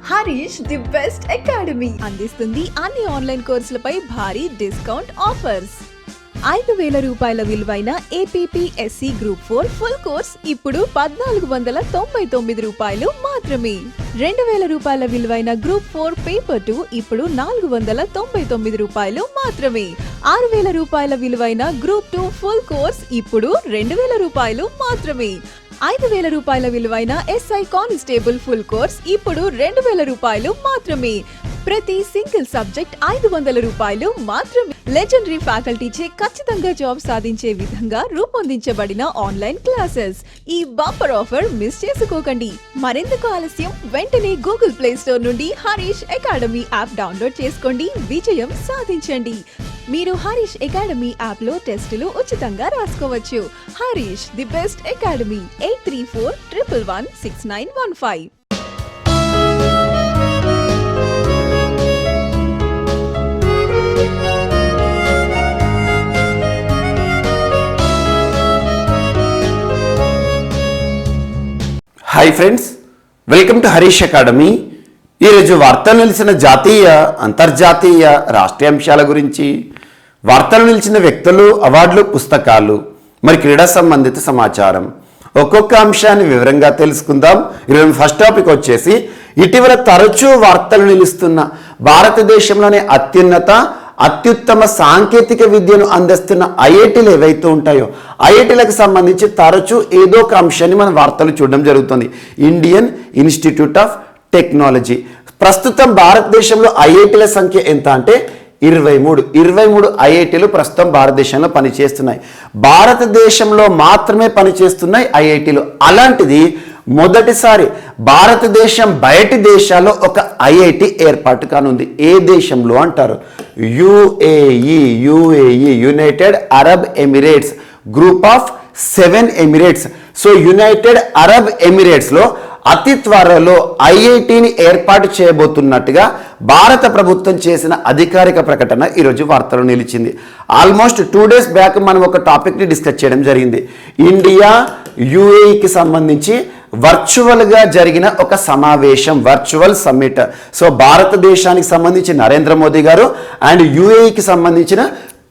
Harish the best academy అందిస్తుంది అన్ని online కోర్సులపై భారీ డిస్కౌంట్ ఆఫర్స్. 5,000 రూపాయల విలువైన APPSC గ్రూప్ 4 ఫుల్ కోర్స్ ఇప్పుడు 1,499 రూపాయలు మాత్రమే. 2,000 రూపాయల విలువైన గ్రూప్ 4 పేపర్ 2 ఇప్పుడు 499 రూపాయలు మాత్రమే. 6,000 రూపాయల విలువైన గ్రూప్ 2 ఫుల్ కోర్స్ ఇప్పుడు 2,000 రూపాయలు మాత్రమే. 5,000 రూపాయల విలువైన SI కానిస్టేబుల్ ఫుల్ కోర్స్ ఇప్పుడు 2,000 రూపాయలు మాత్రమే. ప్రతి సింగిల్ సబ్జెక్ట్ 500 రూపాయలు మాత్రమే. లెజెండరీ ఫ్యాకల్టీచే ఖచ్చితంగా జాబ్ సాధించే విధంగా రూపొందించబడిన ఆన్లైన్ క్లాసెస్. ఈ బంపర్ ఆఫర్ మిస్ చేసుకోకండి. మరెందుకు ఆలస్యం, వెంటనే గూగుల్ ప్లే స్టోర్ నుండి హరీష్ అకాడమీ యాప్ డౌన్లోడ్ చేసుకోండి, విజయం సాధించండి. మీరు హరీష్ అకాడమీ యాప్ లో టెస్టులు ఉచితంగా రాసుకోవచ్చు. Harish the best academy 8341116915. Hi friends, welcome to Harish academy. ఈరోజు వార్తలు నిలిచిన జాతీయ, అంతర్జాతీయ, రాష్ట్రీయ అంశాల గురించి, వార్తలు నిలిచిన వ్యక్తులు, అవార్డులు, పుస్తకాలు, మరి క్రీడా సంబంధిత సమాచారం, ఒక్కొక్క అంశాన్ని వివరంగా తెలుసుకుందాం. ఈరోజు ఫస్ట్ టాపిక్ వచ్చేసి ఇటీవల తరచూ వార్తలు నిలుస్తున్న భారతదేశంలోనే అత్యుత్తమ సాంకేతిక విద్యను అందిస్తున్న ఐఐటీలు ఏవైతే ఉంటాయో ఐఐటీలకు సంబంధించి తరచూ ఏదో ఒక అంశాన్ని మనం వార్తలు చూడడం జరుగుతుంది. Indian institute of technology. ప్రస్తుతం భారతదేశంలో ఐఐటీల సంఖ్య ఎంత అంటే 23 ఐఐటీలు ప్రస్తుతం భారతదేశంలో పనిచేస్తున్నాయి. భారతదేశంలో మాత్రమే పనిచేస్తున్నాయి ఐఐటీలు. అలాంటిది మొదటిసారి భారతదేశం బయటి దేశాల్లో ఒక ఐఐటి ఏర్పాటు కానుంది. ఏ దేశంలో అంటారు? UAE, united Arab emirates, group of 7 emirates. So united Arab ఎమిరేట్స్లో అతి త్వరలో ఐఐటిని ఏర్పాటు చేయబోతున్నట్టుగా భారత ప్రభుత్వం చేసిన అధికారిక ప్రకటన ఈరోజు వార్తలు నిలిచింది. ఆల్మోస్ట్ 2 days బ్యాక్ మనం ఒక టాపిక్ని డిస్కస్ చేయడం జరిగింది. ఇండియా యుఏఈకి సంబంధించి వర్చువల్గా జరిగిన ఒక సమావేశం, వర్చువల్ సమ్మిట్. సో భారతదేశానికి సంబంధించి నరేంద్ర మోదీ గారు అండ్ యుఏఈకి సంబంధించిన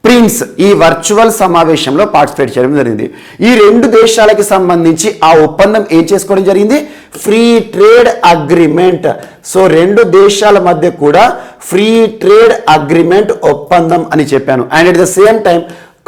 ప్రిన్స్ ఈ వర్చువల్ సమావేశంలో పార్టిసిపేట్ చేయడం జరిగింది. ఈ 2 దేశాలకి సంబంధించి ఆ ఒప్పందం ఏం చేసుకోవడం జరిగింది? Free trade agreement. సో 2 దేశాల మధ్య కూడా ఫ్రీ ట్రేడ్ అగ్రిమెంట్ ఒప్పందం అని చెప్పాను. And at the same time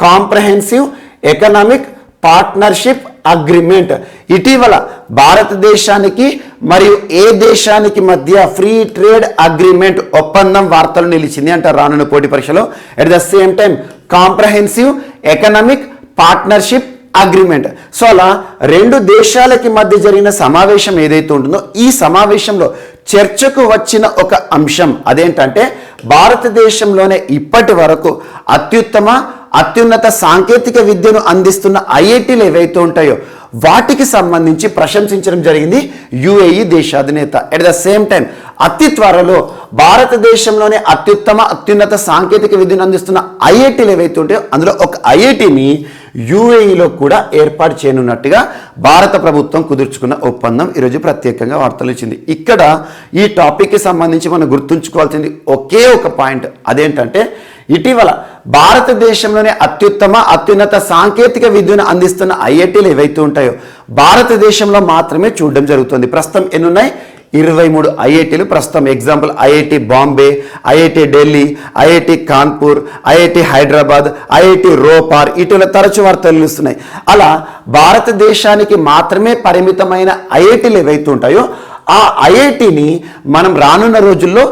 comprehensive economic partnership agreement. ఇటీవల భారతదేశానికి మరియు ఏ దేశానికి మధ్య ఫ్రీ ట్రేడ్ అగ్రిమెంట్ ఒప్పందం వార్తలు నిలిచింది అంటారు రానున్న పోటీ పరీక్షలో. At the same time comprehensive economic partnership agreement. So అలా 2 దేశాలకి మధ్య జరిగిన సమావేశం ఏదైతే ఉంటుందో ఈ సమావేశంలో చర్చకు వచ్చిన ఒక అంశం అదేంటంటే భారతదేశంలోనే ఇప్పటి వరకు అత్యున్నత సాంకేతిక విద్యను అందిస్తున్న ఐఐటీలు ఏవైతే ఉంటాయో వాటికి సంబంధించి ప్రశంసించడం జరిగింది యుఏఈ దేశాధినేత. ఎట్ ద సేమ్ టైం అతి త్వరలో భారతదేశంలోనే అత్యున్నత సాంకేతిక విద్యను అందిస్తున్న ఐఐటీలు ఏవైతే ఉంటాయో అందులో ఒక ఐఐటీని యుఏఈలో కూడా ఏర్పాటు చేయనున్నట్టుగా భారత ప్రభుత్వం కుదుర్చుకున్న ఒప్పందం ఈరోజు ప్రత్యేకంగా వార్తలు ఇచ్చింది. ఇక్కడ ఈ టాపిక్కి సంబంధించి మనం గుర్తుంచుకోవాల్సింది ఒకే ఒక పాయింట్. అదేంటంటే ఇటీవల భారతదేశంలోనే అత్యున్నత సాంకేతిక విద్యను అందిస్తున్న ఐఐటీలు ఏవైతే ఉంటాయో భారతదేశంలో మాత్రమే చూడడం జరుగుతుంది. ప్రస్తుతం ఎన్నున్నాయి? 23 ఐఐటీలు ప్రస్తుతం. Example IIT Bombay, IIT Delhi, IIT Kanpur, IIT Hyderabad, IIT Ropar, ఇటీవల తరచు వార్తలు నిలుస్తున్నాయి. అలా భారతదేశానికి మాత్రమే పరిమితమైన ఐఐటీలు ఏవైతే ఉంటాయో ఆ ఐఐటిని మనం రానున్న రోజుల్లో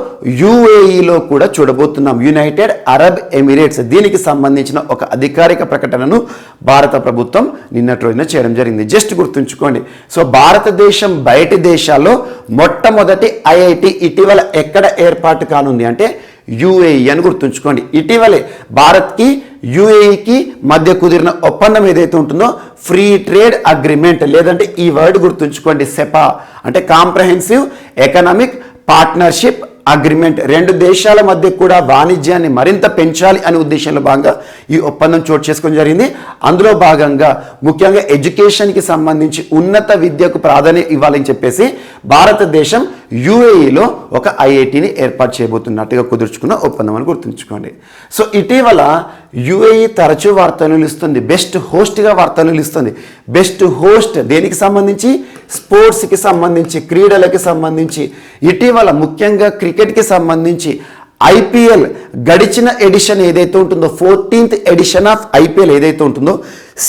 యుఏఈలో కూడా చూడబోతున్నాం. United Arab Emirates. దీనికి సంబంధించిన ఒక అధికారిక ప్రకటనను భారత ప్రభుత్వం నిన్నటి రోజున చేయడం జరిగింది. జస్ట్ గుర్తుంచుకోండి. సో భారతదేశం బయటి దేశాల్లో మొట్టమొదటి ఐఐటి ఇటీవల ఎక్కడ ఏర్పాటు కానుంది అంటే యుఏఈ అని గుర్తుంచుకోండి. ఇటీవలే భారత్కి యుఏఈకి మధ్య కుదిరిన ఒప్పందం ఏదైతే ఉంటుందో ఫ్రీ ట్రేడ్ అగ్రిమెంట్, లేదంటే ఈ వర్డ్ గుర్తుంచుకోండి సెపా అంటే కాంప్రహెన్సివ్ ఎకనామిక్ పార్ట్నర్షిప్ అగ్రిమెంట్. రెండు దేశాల మధ్య కూడా వాణిజ్యాన్ని మరింత పెంచాలి అనే ఉద్దేశంలో భాగంగా ఈ ఒప్పందం చోటు చేసుకొని జరిగింది. అందులో భాగంగా ముఖ్యంగా ఎడ్యుకేషన్కి సంబంధించి ఉన్నత విద్యకు ప్రాధాన్యత ఇవ్వాలని చెప్పేసి భారతదేశం యుఏఈలో ఒక ఐఐటిని ఏర్పాటు చేయబోతున్నట్టుగా కుదుర్చుకున్న ఒప్పందం అని గుర్తుంచుకోండి. సో ఇటీవల యుఏఈ తరచూ వార్తలు నిలుస్తుంది, బెస్ట్ హోస్ట్గా వార్తలు నిలుస్తుంది. బెస్ట్ హోస్ట్ దేనికి సంబంధించి? స్పోర్ట్స్కి సంబంధించి, క్రీడలకి సంబంధించి. ఇటీవల ముఖ్యంగా క్రికెట్కి సంబంధించి ఐపీఎల్ గడిచిన ఎడిషన్ ఏదైతే ఉంటుందో 14th ఎడిషన్ ఆఫ్ ఐపీఎల్ ఏదైతే ఉంటుందో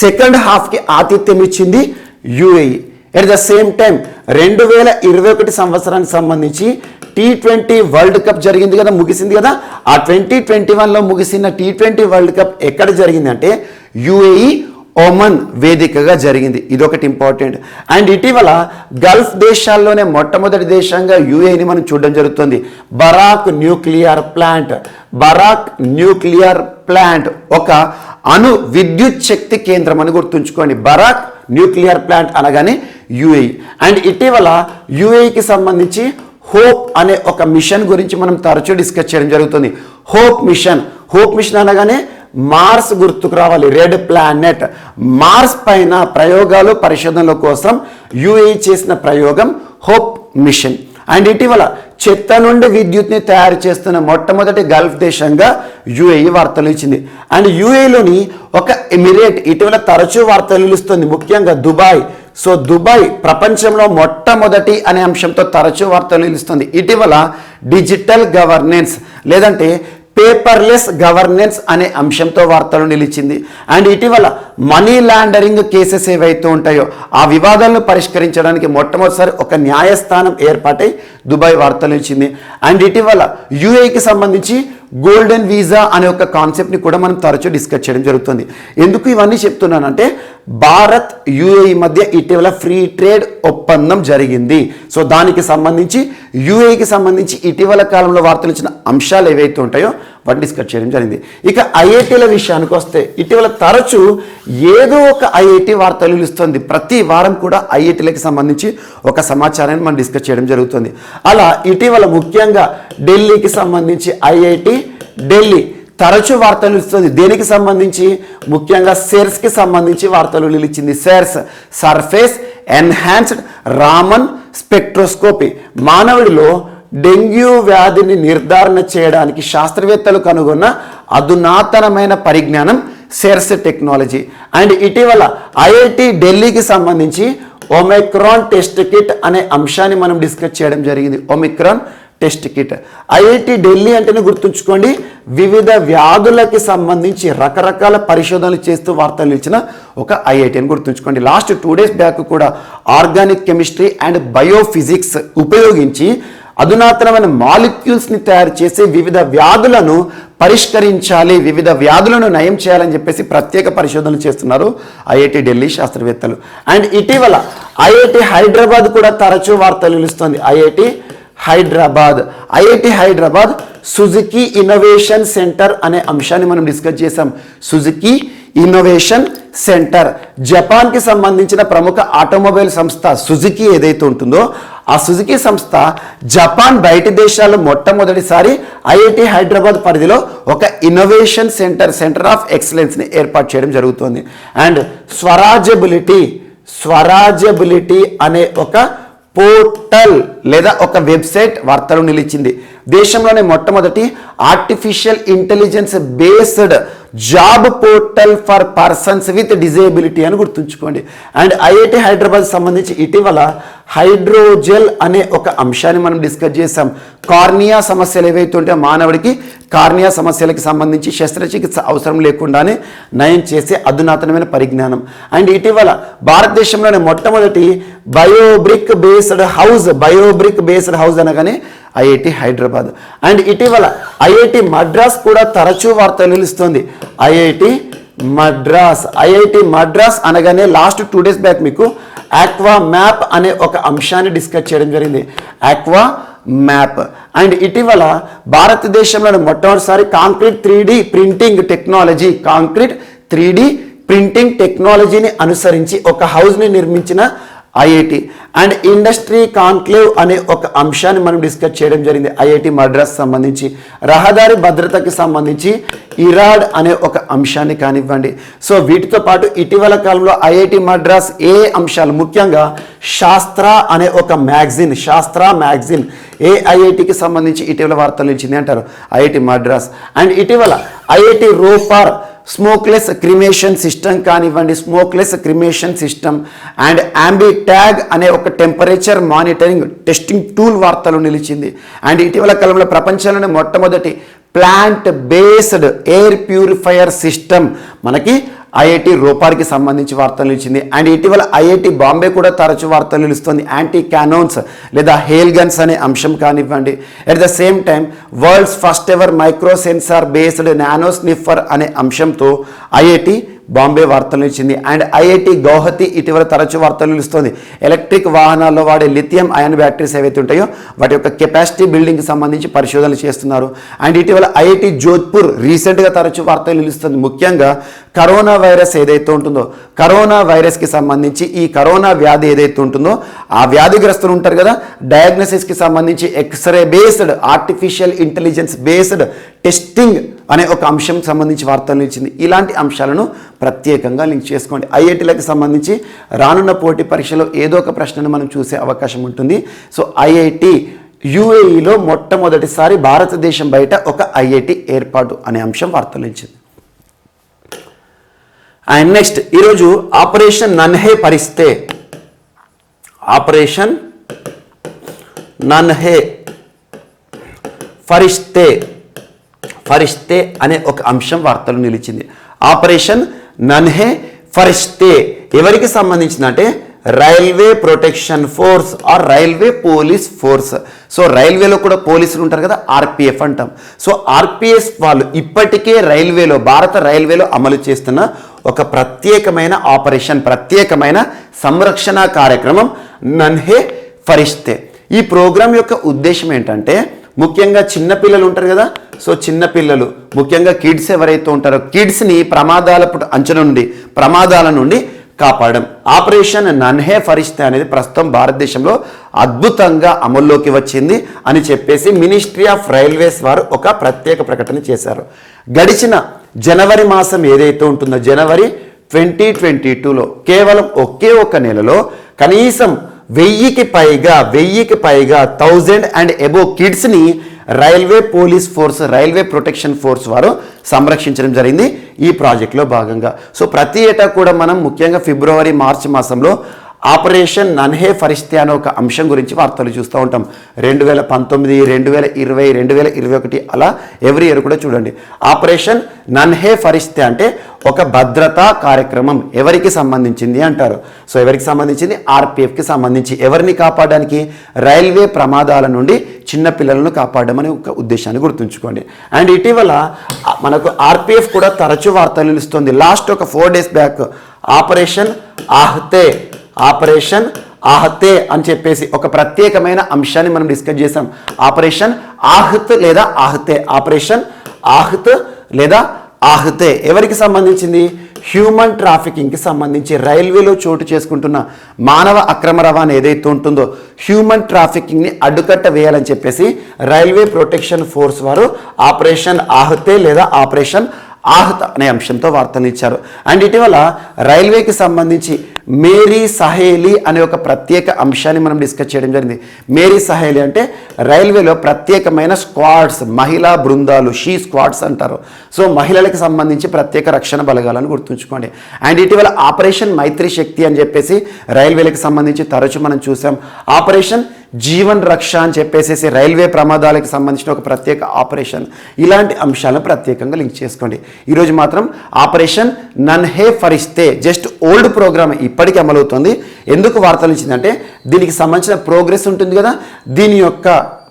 సెకండ్ హాఫ్కి ఆతిథ్యం ఇచ్చింది UAE. At the same time 2021 సంవత్సరానికి సంబంధించి T20 వరల్డ్ కప్ జరిగింది కదా, ముగిసింది కదా. ఆ 2021లో ముగిసిన T20 వరల్డ్ కప్ ఎక్కడ జరిగింది అంటే యుఏఈ ఒమన్ వేదికగా జరిగింది. ఇదొకటి ఇంపార్టెంట్. అండ్ ఇటీవల గల్ఫ్ దేశాల్లోనే మొట్టమొదటి దేశంగా యుఏఈని మనం చూడడం జరుగుతుంది. బరాక్ న్యూక్లియర్ ప్లాంట్ ఒక అణు విద్యుత్ శక్తి కేంద్రం అని గుర్తుంచుకోండి. బరాక్ న్యూక్లియర్ ప్లాంట్ అనగానే యుఏఈ. అండ్ ఇటీవల యుఏఈకి సంబంధించి హోప్ అనే ఒక మిషన్ గురించి మనం తరచూ డిస్కస్ చేయడం జరుగుతుంది. హోప్ మిషన్ అనగానే మార్స్ గుర్తుకు రావాలి. రెడ్ ప్లానెట్, మార్స్ పైన ప్రయోగాలు పరిశోధనల కోసం యుఏఈ చేసిన ప్రయోగం హోప్ మిషన్. అండ్ ఇటీవల చెత్త నుండి విద్యుత్ని తయారు చేస్తున్న మొట్టమొదటి గల్ఫ్ దేశంగా యుఏఈ వార్తలు ఇచ్చింది. అండ్ యుఏఈలోని ఒక ఎమిరేట్ ఇటీవల తరచూ వార్తలు నిలుస్తుంది, ముఖ్యంగా దుబాయ్. సో దుబాయ్ ప్రపంచంలో మొట్టమొదటి అనే అంశంతో తరచూ వార్తలు నిలుస్తుంది. ఇటీవల డిజిటల్ గవర్నెన్స్ లేదంటే పేపర్లెస్ గవర్నెన్స్ అనే అంశంతో వార్తలు నిలిచింది. అండ్ ఇటీవల మనీ లాండరింగ్ కేసెస్ ఏవైతే ఉంటాయో ఆ వివాదాలను పరిష్కరించడానికి మొట్టమొదటిసారి ఒక న్యాయస్థానం ఏర్పాటై దుబాయ్ వార్తలు నిలిచింది. అండ్ ఇటీవల యుఏఈకి సంబంధించి గోల్డెన్ వీసా అనే ఒక కాన్సెప్ట్ని కూడా మనం తరచూ డిస్కస్ చేయడం జరుగుతుంది. ఎందుకు ఇవన్నీ చెప్తున్నానంటే భారత్ యుఏఈ మధ్య ఇటీవల ఫ్రీ ట్రేడ్ ఒప్పందం జరిగింది. సో దానికి సంబంధించి యుఏఈకి సంబంధించి ఇటీవల కాలంలో వార్తలు ఇచ్చిన అంశాలు ఏవైతే ఉంటాయో వాటిని డిస్కస్ చేయడం జరిగింది. ఇక ఐఐటీల విషయానికి వస్తే ఇటీవల తరచూ ఏదో ఒక ఐఐటి వార్తలు నిలుస్తుంది. ప్రతి వారం కూడా ఐఐటీలకి సంబంధించి ఒక సమాచారాన్ని మనం డిస్కస్ చేయడం జరుగుతుంది. అలా ఇటీవల ముఖ్యంగా ఢిల్లీకి సంబంధించి ఐఐటి ఢిల్లీ తరచూ వార్తలు నిలుస్తుంది. దేనికి సంబంధించి? ముఖ్యంగా సెర్స్కి సంబంధించి వార్తలు నిలిచింది. SERS surface enhanced Raman spectroscopy మానవుడిలో డెంగ్యూ వ్యాధిని నిర్ధారణ చేయడానికి శాస్త్రవేత్తలు కనుగొన్న అధునాతనమైన పరిజ్ఞానం సెర్స్ టెక్నాలజీ. అండ్ ఇటీవల ఐఐటి ఢిల్లీకి సంబంధించి ఒమిక్రాన్ టెస్ట్ కిట్ అనే అంశాన్ని మనం డిస్కస్ చేయడం జరిగింది. Omicron test kit. IIT Delhi అంటేనే గుర్తుంచుకోండి వివిధ వ్యాధులకి సంబంధించి రకరకాల పరిశోధనలు చేస్తూ వార్తలు నిలిచిన ఒక ఐఐటి అని గుర్తుంచుకోండి. లాస్ట్ 2 days బ్యాక్ కూడా ఆర్గానిక్ కెమిస్ట్రీ అండ్ బయోఫిజిక్స్ ఉపయోగించి అధునాతనమైన మాలిక్యూల్స్ని తయారు చేసి వివిధ వ్యాధులను పరిష్కరించాలి, వివిధ వ్యాధులను నయం చేయాలని చెప్పేసి ప్రత్యేక పరిశోధనలు చేస్తున్నారు ఐఐటి ఢిల్లీ శాస్త్రవేత్తలు. అండ్ ఇటీవల ఐఐటి హైదరాబాద్ కూడా తరచూ వార్తలు నిలుస్తుంది. IIT Hyderabad Suzuki innovation centre అనే అంశాన్ని మనం డిస్కస్ చేసాం. సుజుకి ఇన్నోవేషన్ సెంటర్ జపాన్కి సంబంధించిన ప్రముఖ ఆటోమొబైల్ సంస్థ సుజుకి ఏదైతే ఉంటుందో ఆ సుజుకి సంస్థ జపాన్ బయటి దేశాల్లో మొట్టమొదటిసారి ఐఐటి హైదరాబాద్ పరిధిలో ఒక ఇన్నోవేషన్ సెంటర్ ఆఫ్ ఎక్సలెన్స్ని ఏర్పాటు చేయడం జరుగుతుంది. అండ్ స్వరాజబిలిటీ అనే ఒక పోర్టల్ లేదా ఒక వెబ్సైట్ వార్తలు నిలిచింది. దేశంలోనే మొట్టమొదటి artificial intelligence based job portal for persons with disability అని గుర్తుంచుకోండి. అండ్ ఐఐటి హైదరాబాద్ సంబంధించి ఇటీవల హైడ్రోజెల్ అనే ఒక అంశాన్ని మనం డిస్కస్ చేసాం. కార్నియా సమస్యలు ఏవైతే ఉంటాయో మానవుడికి కార్నియా సమస్యలకి సంబంధించి శస్త్రచికిత్స అవసరం లేకుండానే నయం చేసే అధునాతనమైన పరిజ్ఞానం. అండ్ ఇటీవల భారతదేశంలోనే మొట్టమొదటి బయోబ్రిక్ బేస్డ్ హౌస్ అనగానే ఐఐటి హైదరాబాద్. అండ్ ఇటీవల ఐఐటి మద్రాస్ కూడా తరచూ వార్తలు నిలుస్తుంది. ఐఐటి మద్రాస్ అనగానే లాస్ట్ 2 days బ్యాక్ మీకు ఆక్వా మ్యాప్ అనే ఒక అంశాన్ని డిస్కస్ చేయడం జరిగింది. Aqua map. అండ్ ఇటీవల భారతదేశంలో మొట్టమొదటిసారి కాంక్రీట్ 3D ప్రింటింగ్ టెక్నాలజీని అనుసరించి ఒక హౌస్ని నిర్మించిన ఐఐటి. అండ్ ఇండస్ట్రీ కాన్క్లేవ్ అనే ఒక అంశాన్ని మనం డిస్కస్ చేయడం జరిగింది ఐఐటి మద్రాస్ సంబంధించి. రహదారి భద్రతకి సంబంధించి ఇరాడ్ అనే ఒక అంశాన్ని కానివ్వండి. సో వీటితో పాటు ఇటీవల కాలంలో ఐఐటి మద్రాస్ ఏ అంశాలు, ముఖ్యంగా శాస్త్ర అనే ఒక మ్యాగజిన్, శాస్త్ర మ్యాగజిన్ ఏ ఐఐటికి సంబంధించి ఇటీవల వార్తలు ఇచ్చింది అంటారు, ఐఐటి మద్రాస్. అండ్ ఇటీవల IIT Ropar smokeless cremation system కానివ్వండి, smokeless cremation system and AmbiTag అనే ఒక టెంపరేచర్ మానిటరింగ్ టెస్టింగ్ టూల్ వార్తలు నిలిచింది. అండ్ ఇటీవల కాలంలో ప్రపంచంలోనే మొట్టమొదటి plant based air purifier system మనకి ఐఐటి రోపార్కి సంబంధించి వార్తలు ఇచ్చింది. అండ్ ఇటీవల ఐఐటి బాంబే కూడా తరచు వార్తలు నిలుస్తుంది, యాంటీ క్యానోన్స్ లేదా హేల్ గన్స్ అనే అంశం కానివ్వండి. At the same time world's first ever micro sensor based nano sniffer అనే అంశంతో ఐఐటి బాంబే వార్తలు ఇచ్చింది. అండ్ ఐఐటి గౌహతి ఇటీవల తరచు వార్తలు నిలుస్తుంది. ఎలక్ట్రిక్ వాహనాల్లో వాడే లిథియం అయాన్ బ్యాటరీస్ ఏవైతే ఉంటాయో వాటి యొక్క కెపాసిటీ బిల్డింగ్కి సంబంధించి పరిశోధనలు చేస్తున్నారు. అండ్ ఇటీవల ఐఐటి జోధ్పూర్ రీసెంట్గా తరచు వార్తలు నిలుస్తుంది. ముఖ్యంగా కరోనా వైరస్ ఏదైతే ఉంటుందో, కరోనా వైరస్కి సంబంధించి ఈ కరోనా వ్యాధి ఏదైతే ఉంటుందో ఆ వ్యాధిగ్రస్తులు ఉంటారు కదా, డయాగ్నోసిస్కి సంబంధించి x ray based artificial intelligence based testing అనే ఒక అంశం సంబంధించి వార్తలు ఇచ్చింది. ఇలాంటి అంశాలను ప్రత్యేకంగా లింక్ చేసుకోండి. ఐఐటీలకు సంబంధించి రానున్న పోటీ పరీక్షలో ఏదో ఒక ప్రశ్నను మనం చూసే అవకాశం ఉంటుంది. సో ఐఐటి యుఏఈలో మొట్టమొదటిసారి భారతదేశం బయట ఒక ఐఐటి ఏర్పాటు అనే అంశం వార్తలు ఇచ్చింది. అండ్ నెక్స్ట్ ఈరోజు ఆపరేషన్ నన్హే పరిస్తే, ఆపరేషన్ నన్హే ఫరిష్తే, ఫరిష్తే అనే ఒక అంశం వార్తలు నిలిచింది. ఆపరేషన్ నన్హే ఫరిష్తే ఎవరికి సంబంధించిందంటే railway protection force or railway police force. So రైల్వేలో కూడా పోలీసులు ఉంటారు కదా, ఆర్పిఎఫ్ అంటాం. సో ఆర్పిఎఫ్ వాళ్ళు ఇప్పటికే రైల్వేలో, భారత రైల్వేలో అమలు చేస్తున్న ఒక ప్రత్యేకమైన ఆపరేషన్, ప్రత్యేకమైన సంరక్షణ కార్యక్రమం నన్హే ఫరిష్తే. ఈ ప్రోగ్రాం యొక్క ఉద్దేశం ఏంటంటే ముఖ్యంగా చిన్నపిల్లలు ఉంటారు కదా, సో చిన్నపిల్లలు ముఖ్యంగా కిడ్స్ ఎవరైతే ఉంటారో కిడ్స్ని ప్రమాదాల నుండి కాపాడడం. ఆపరేషన్ నన్హే ఫరిష్తే అనేది ప్రస్తుతం భారతదేశంలో అద్భుతంగా అమల్లోకి వచ్చింది అని చెప్పేసి మినిస్ట్రీ ఆఫ్ రైల్వేస్ వారు ఒక ప్రత్యేక ప్రకటన చేశారు. గడిచిన జనవరి మాసం ఏదైతే ఉంటుందో, జనవరి 2022లో కేవలం ఒకే ఒక నెలలో కనీసం 1000కి పైగా 1000 అండ్ అబోవ్ కిడ్స్ని railway police force, railway protection force వారు సంరక్షించడం జరిగింది ఈ ప్రాజెక్ట్లో భాగంగా. సో ప్రతి ఏటా కూడా మనం ముఖ్యంగా ఫిబ్రవరి మార్చి మాసంలో ఆపరేషన్ నన్హే ఫరిష్తే అనే ఒక అంశం గురించి వార్తలు చూస్తూ ఉంటాం. 2019, 2020, 2021 అలా ఎవ్రీ ఇయర్ కూడా చూడండి. ఆపరేషన్ నన్హే ఫరిష్తే అంటే ఒక భద్రతా కార్యక్రమం ఎవరికి సంబంధించింది అంటారు. సో ఎవరికి సంబంధించింది? ఆర్పిఎఫ్కి సంబంధించి. ఎవరిని కాపాడడానికి? రైల్వే ప్రమాదాల నుండి చిన్నపిల్లలను కాపాడడం అనే ఒక ఉద్దేశాన్ని గుర్తుంచుకోండి. అండ్ ఇటీవల మనకు ఆర్పిఎఫ్ కూడా తరచూ వార్తలు నిలుస్తుంది. లాస్ట్ ఒక 4 days బ్యాక్ ఆపరేషన్ ఆహ్తే, ఆపరేషన్ ఆహతే అని చెప్పేసి ఒక ప్రత్యేకమైన అంశాన్ని మనం డిస్కస్ చేసాం. ఆపరేషన్ ఆహత్ లేదా ఆహతే, ఆపరేషన్ ఆహత్ లేదా ఆహతే ఎవరికి సంబంధించింది? హ్యూమన్ ట్రాఫికింగ్కి సంబంధించి. రైల్వేలో చోటు చేసుకుంటున్న మానవ అక్రమ రవాణా ఏదైతే ఉంటుందో హ్యూమన్ ట్రాఫికింగ్ని అడ్డుకట్ట వేయాలని చెప్పేసి రైల్వే ప్రొటెక్షన్ ఫోర్స్ వారు ఆపరేషన్ ఆహతే లేదా ఆపరేషన్ ఆహత్ అనే అంశంతో వార్తలు ఇచ్చారు. అండ్ ఇటీవల రైల్వేకి సంబంధించి మేరీ సహేలీ అనే ఒక ప్రత్యేక అంశాన్ని మనం డిస్కస్ చేయడం జరిగింది. మేరీ సహేలీ అంటే రైల్వేలో ప్రత్యేకమైన స్క్వాడ్స్, మహిళా బృందాలు, షీ స్క్వాడ్స్ అంటారు. సో మహిళలకు సంబంధించి ప్రత్యేక రక్షణ బలగాలను గుర్తుంచుకోండి. అండ్ ఇటీవల ఆపరేషన్ మైత్రి శక్తి అని చెప్పేసి రైల్వేలకు సంబంధించి తరచు మనం చూసాం. ఆపరేషన్ జీవన్ రక్ష అని చెప్పేసి రైల్వే ప్రమాదాలకు సంబంధించిన ఒక ప్రత్యేక ఆపరేషన్. ఇలాంటి అంశాలను ప్రత్యేకంగా లింక్ చేసుకోండి. ఈరోజు మాత్రం operation Nanhe ఫరిష్తే just old programme ఇప్పటికీ అమలవుతుంది. ఎందుకు వార్తలు ఇచ్చిందంటే దీనికి సంబంధించిన ప్రోగ్రెస్ ఉంటుంది కదా, దీని యొక్క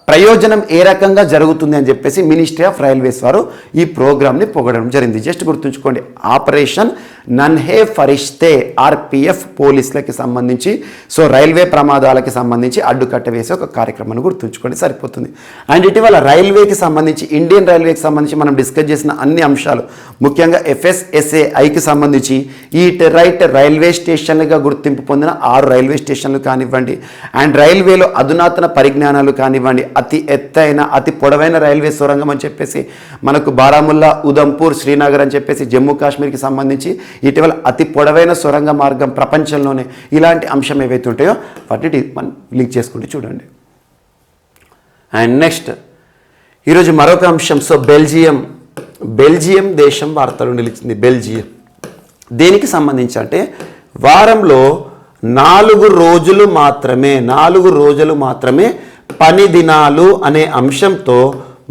ప్రయోజనం ఏ రకంగా జరుగుతుంది అని చెప్పేసి మినిస్ట్రీ ఆఫ్ రైల్వేస్ వారు ఈ ప్రోగ్రామ్ని పొగడడం జరిగింది. జస్ట్ గుర్తుంచుకోండి, ఆపరేషన్ నన్హే ఫరిష్తే ఆర్పిఎఫ్ పోలీసులకి సంబంధించి, సో రైల్వే ప్రమాదాలకి సంబంధించి అడ్డుకట్ట వేసే ఒక కార్యక్రమాన్ని గుర్తుంచుకోండి సరిపోతుంది. అండ్ ఇటీవల రైల్వేకి సంబంధించి, ఇండియన్ రైల్వేకి సంబంధించి మనం డిస్కస్ చేసిన అన్ని అంశాలు, ముఖ్యంగా FSSAIకి సంబంధించి ఈట్ రైట్ రైల్వే స్టేషన్లుగా గుర్తింపు పొందిన 6 రైల్వే స్టేషన్లు కానివ్వండి, అండ్ రైల్వేలో అధునాతన పరిజ్ఞానాలు కానివ్వండి, అతి ఎత్తైన అతి పొడవైన రైల్వే సొరంగం అని చెప్పేసి మనకు బారాముల్లా, ఉదంపూర్, శ్రీనగర్ అని చెప్పేసి జమ్మూ కాశ్మీర్కి సంబంధించి ఇటీవల అతి పొడవైన సొరంగ మార్గం ప్రపంచంలోనే, ఇలాంటి అంశం ఏవైతే ఉంటాయో వాటిని మనం లింక్ చేసుకుంటూ చూడండి. అండ్ నెక్స్ట్ ఈరోజు మరొక అంశం, సో బెల్జియం దేశం వార్తలు నిలిచింది. బెల్జియం దేనికి సంబంధించి అంటే వారంలో 4 రోజులు మాత్రమే పని దినాలు అనే అంశంతో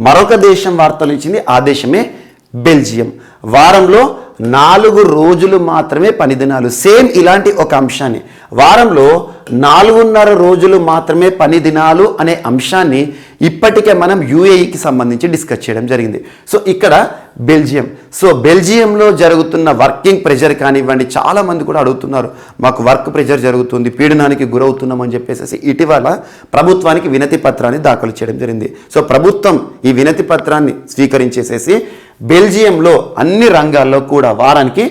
మరొక దేశం వార్తలు ఇచ్చింది. ఆ దేశమే బెల్జియం. వారంలో 4 రోజులు మాత్రమే పని దినాలు, సేమ్ ఇలాంటి ఒక అంశాన్ని వారంలో 4.5 రోజులు మాత్రమే పని దినాలు అనే అంశాన్ని ఇప్పటికే మనం UAEకి సంబంధించి డిస్కస్ చేయడం జరిగింది. సో ఇక్కడ బెల్జియం, సో బెల్జియంలో జరుగుతున్న వర్కింగ్ ప్రెషర్ కానివ్వండి, చాలామంది కూడా అడుగుతున్నారు, మాకు వర్క్ ప్రెషర్ జరుగుతుంది, పీడనానికి గురవుతున్నాం అని చెప్పేసి ఇటీవల ప్రభుత్వానికి వినతి పత్రాన్ని దాఖలు చేయడం జరిగింది. సో ప్రభుత్వం ఈ వినతి పత్రాన్ని స్వీకరించేసేసి బెల్జియంలో అన్ని రంగాల్లో కూడా వారానికి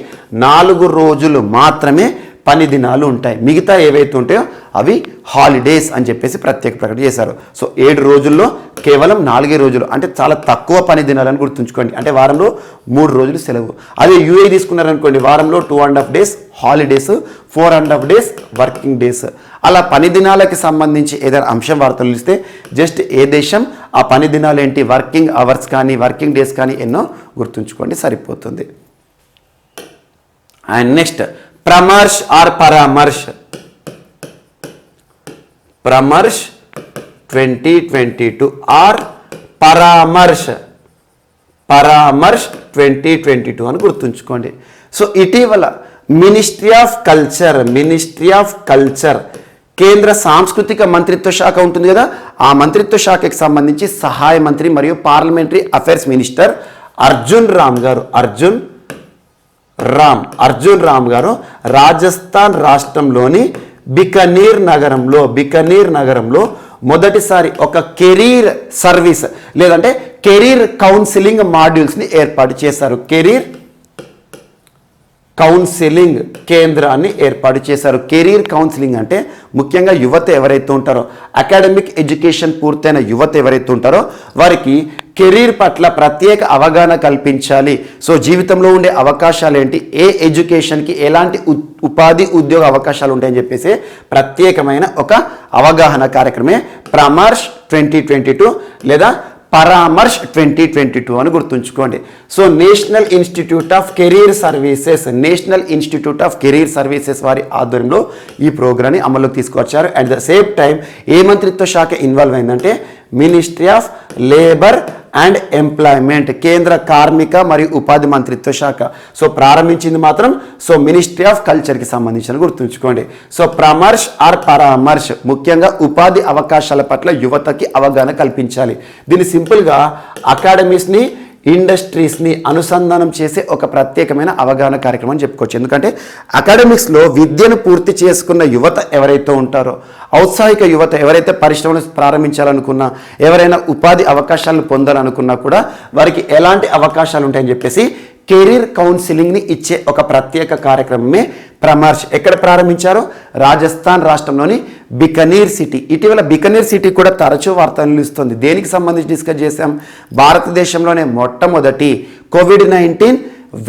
4 రోజులు మాత్రమే పని దినాలు ఉంటాయి, మిగతా ఏవైతే ఉంటాయో అవి హాలిడేస్ అని చెప్పేసి ప్రత్యేక ప్రకటన చేశారు. సో 7 రోజుల్లో కేవలం 4 రోజులు, అంటే చాలా తక్కువ పని దినాలని గుర్తుంచుకోండి. అంటే వారంలో 3 రోజులు సెలవు. అదే UAE తీసుకున్నారనుకోండి, వారంలో 2.5 days holidays, 4.5 days working days. అలా పని దినాలకి సంబంధించి ఏదైనా అంశం వార్తలు ఇస్తే జస్ట్ ఏ దేశం, ఆ పని దినాలు ఏంటి, వర్కింగ్ అవర్స్ కానీ వర్కింగ్ డేస్ కానీ ఎన్నో గుర్తుంచుకోండి సరిపోతుంది. అండ్ నెక్స్ట్ ప్రమర్శ్ ఆర్ పరామర్శ్ 2022 ఆర్ పరామర్శ్ 2022 అని గుర్తుంచుకోండి. సో ఇటీవల మినిస్ట్రీ ఆఫ్ కల్చర్ కేంద్ర సాంస్కృతిక మంత్రిత్వ శాఖ ఉంటుంది కదా, ఆ మంత్రిత్వ శాఖకి సంబంధించి సహాయ మంత్రి మరియు parliamentary affairs minister Arjun Ram గారు రాజస్థాన్ రాష్ట్రంలోని బికనీర్ నగరంలో మొదటిసారి ఒక కెరీర్ సర్వీస్ లేదంటే కెరీర్ కౌన్సిలింగ్ మాడ్యూల్స్ని ఏర్పాటు చేశారు. కెరీర్ కౌన్సిలింగ్ కేంద్రాన్ని ఏర్పాటు చేశారు. కెరీర్ కౌన్సిలింగ్ అంటే ముఖ్యంగా యువత ఎవరైతే ఉంటారో, అకాడమిక్ ఎడ్యుకేషన్ పూర్తయిన యువత ఎవరైతే ఉంటారో వారికి కెరీర్ పట్ల ప్రత్యేక అవగాహన కల్పించాలి. సో జీవితంలో ఉండే అవకాశాలు ఏంటి, ఏ ఎడ్యుకేషన్కి ఎలాంటి ఉపాధి ఉద్యోగ అవకాశాలు ఉంటాయని చెప్పేసి ప్రత్యేకమైన ఒక అవగాహన కార్యక్రమే ప్రమర్శ్ 2022 లేదా పరామర్శ్ 2022 అని గుర్తుంచుకోండి. So national institute of career services వారి ఆధ్వర్యంలో ఈ ప్రోగ్రామ్ని అమల్లోకి తీసుకొచ్చారు. అట్ ద సేమ్ టైం ఏ మంత్రిత్వ శాఖ ఇన్వాల్వ్ అయిందంటే ministry of labour and employment, కేంద్ర కార్మిక మరియు ఉపాధి మంత్రిత్వ శాఖ. సో ప్రారంభించింది మాత్రం మినిస్ట్రీ ఆఫ్ కల్చర్కి సంబంధించిన గుర్తుంచుకోండి. సో ప్రమర్శ్ ఆర్ పరామర్శ్ ముఖ్యంగా ఉపాధి అవకాశాల పట్ల యువతకి అవగాహన కల్పించాలి. దీన్ని సింపుల్గా అకాడమీస్ని ఇండస్ట్రీస్ని అనుసంధానం చేసే ఒక ప్రత్యేకమైన అవగాహన కార్యక్రమం అని చెప్పుకోవచ్చు. ఎందుకంటే అకాడమిక్స్లో విద్యను పూర్తి చేసుకున్న యువత ఎవరైతే ఉంటారో, ఔత్సాహిక యువత ఎవరైతే పరిశ్రమలు ప్రారంభించాలనుకున్నా, ఎవరైనా ఉపాధి అవకాశాలను పొందాలనుకున్నా కూడా వారికి ఎలాంటి అవకాశాలు ఉంటాయని చెప్పేసి కెరీర్ కౌన్సిలింగ్ని ఇచ్చే ఒక ప్రత్యేక కార్యక్రమమే ప్రమర్శ్. ఎక్కడ ప్రారంభించారో రాజస్థాన్ రాష్ట్రంలోని బికనీర్ సిటీ. ఇటీవల బికనీర్ సిటీ కూడా తరచూ వార్తలు నిలుస్తుంది. దేనికి సంబంధించి డిస్కస్ చేశాం, భారతదేశంలోనే మొట్టమొదటి COVID-19